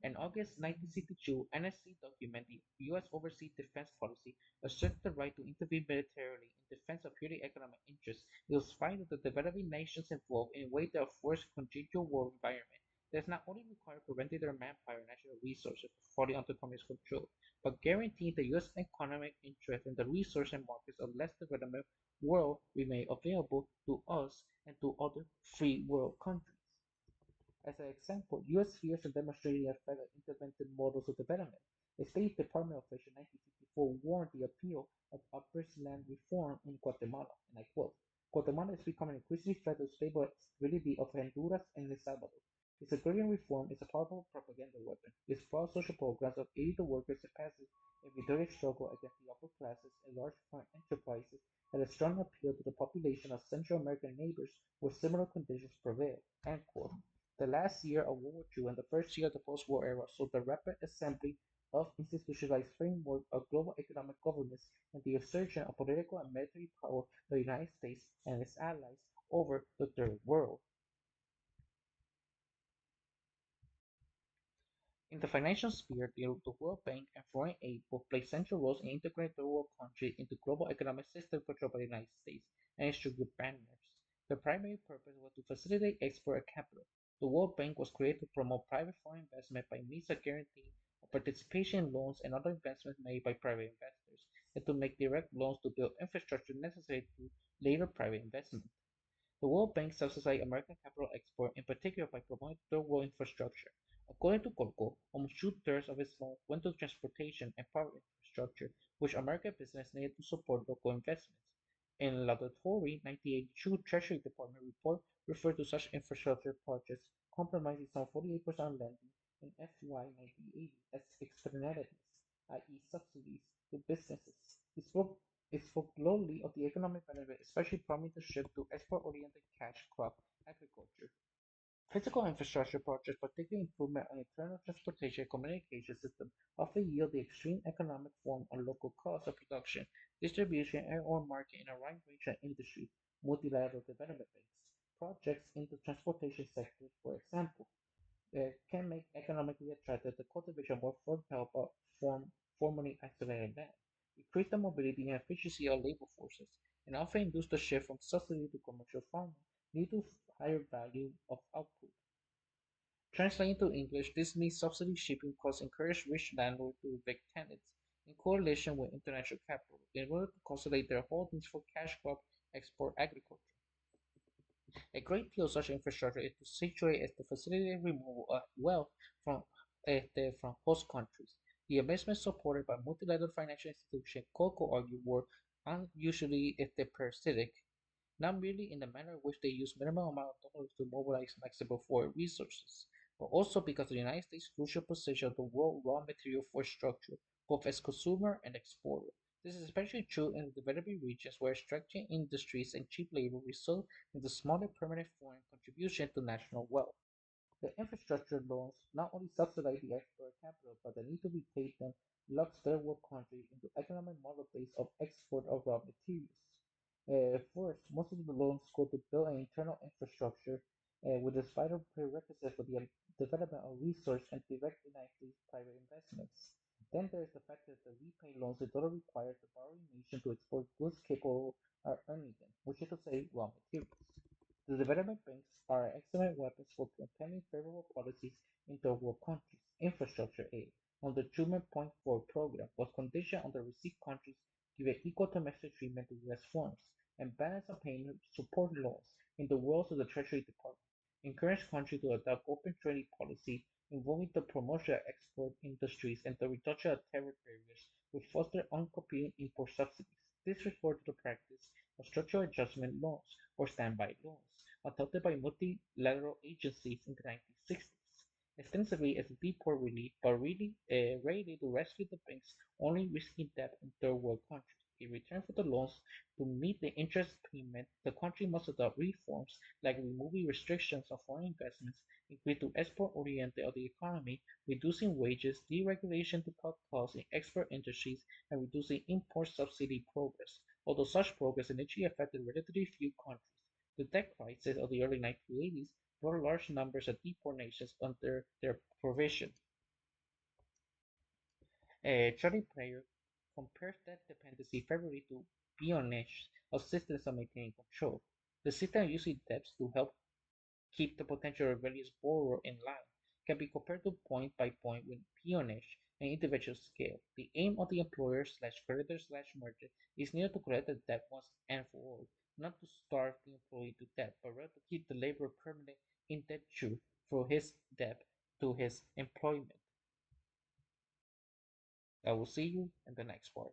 In August 1962, NSC document the U.S. overseas defense policy asserted the right to intervene militarily in defense of purely economic interests. It was found that the developing nations involved in a way that forced congenial war environment that not only required preventing their manpower and natural resources from falling under communist control, but guaranteeing the U.S. economic interest in the resource and markets of less developed world remain available to us and to other free world countries. As an example, US fears and demonstrating the effect of interventive models of development. A State Department official in 1954 warned the appeal of upper land reform in Guatemala, and I quote, Guatemala is becoming increasingly threat to stability of Honduras and El Salvador. Its agrarian reform is a powerful propaganda weapon. Its broad social programs of aid to workers surpasses a military struggle against the upper classes and large farm enterprises had a strong appeal to the population of Central American neighbors where similar conditions prevail. End quote. The last year of World War II and the first year of the post-war era saw the rapid assembly of institutionalized framework of global economic governance and the assertion of political and military power of the United States and its allies over the Third World. In the financial sphere, the World Bank and foreign aid both play central roles in integrating third world countries into global economic system controlled by the United States and its trigger partners. The primary purpose was to facilitate export of capital. The World Bank was created to promote private foreign investment by means of guaranteeing of participation in loans and other investments made by private investors, and to make direct loans to build infrastructure necessary to later private investment. The World Bank subsidized American capital export, in particular by promoting third-world infrastructure. According to Corco, almost two-thirds of its loans went to transportation and power infrastructure, which American business needed to support local investments. In Laudatory 1982 Treasury Department report referred to such infrastructure projects comprising some 48% of lending in FY 1980 as externalities, i.e. subsidies to businesses. It spoke globally of the economic benefit, especially promising the shift to export-oriented cash crop agriculture. Physical infrastructure projects, particularly improvement on internal transportation and communication systems, often yield the extreme economic form on local cost of production, distribution, and/or market in a wide range of industries. Multilateral development banks. Projects in the transportation sector, for example, can make economically attractive the cultivation of more fertile but formerly isolated land, increase the mobility and efficiency of labor forces, and often induce the shift from subsidy to commercial farming due to higher value of output. Translating to English, this means subsidy shipping costs encourage rich landlords to evict tenants in coalition with international capital in order to consolidate their holdings for cash crop export agriculture. A great deal of such infrastructure is situated to facilitate removal of wealth from host countries. The investments supported by multilateral financial institutions, Coco argued, were unusually parasitic, not merely in the manner in which they use minimal amount of dollars to mobilize maximum foreign resources, but also because of the United States' crucial position of the world raw material force structure, both as consumer and exporter. This is especially true in the developing regions where structuring industries and cheap labor result in the smaller permanent foreign contribution to national wealth. The infrastructure loans not only subsidize the export of capital, but the need to repay them locks third world countries into economic model base of export of raw materials. First, most of the loans go to build an internal infrastructure, which is vital prerequisite for the development of resource and direct United States private investments. Then there is the fact that the repay loans in total requires the borrowing nation to export goods capable of earning them, which is to say raw materials. The development banks are excellent weapons for compelling favorable policies in third world countries. Infrastructure aid under the Truman Point 4 program was conditioned on the receipt countries giving equal domestic treatment to U.S. firms and balance of payment support loans in the words of the Treasury Department. Encourage countries to adopt open trade policy involving the promotion of export industries and the reduction of tariff barriers which foster uncompeting import subsidies. This referred to the practice of structural adjustment loans or standby loans, adopted by multilateral agencies in the 1960s, extensively as a deport relief, but really rarely to rescue the banks only risking debt in third world countries. In return for the loans, to meet the interest payment, the country must adopt reforms like removing restrictions on foreign investments, increase to export-oriented of the economy, reducing wages, deregulation to cut costs in export industries, and reducing import subsidy progress. Although such progress initially affected relatively few countries, the debt crisis of the early 1980s brought large numbers of deport nations under their provision. A charity player compares that dependency favorably to peonage of systems of maintaining control. The system using debts to help keep the potential rebellious borrower in line can be compared to point by point with peonage and individual scale. The aim of the employer slash creditor slash merchant is neither to collect the debt once and for all, not to starve the employee to death, but rather to keep the laborer permanently indentured through his debt to his employment. I will see you in the next part.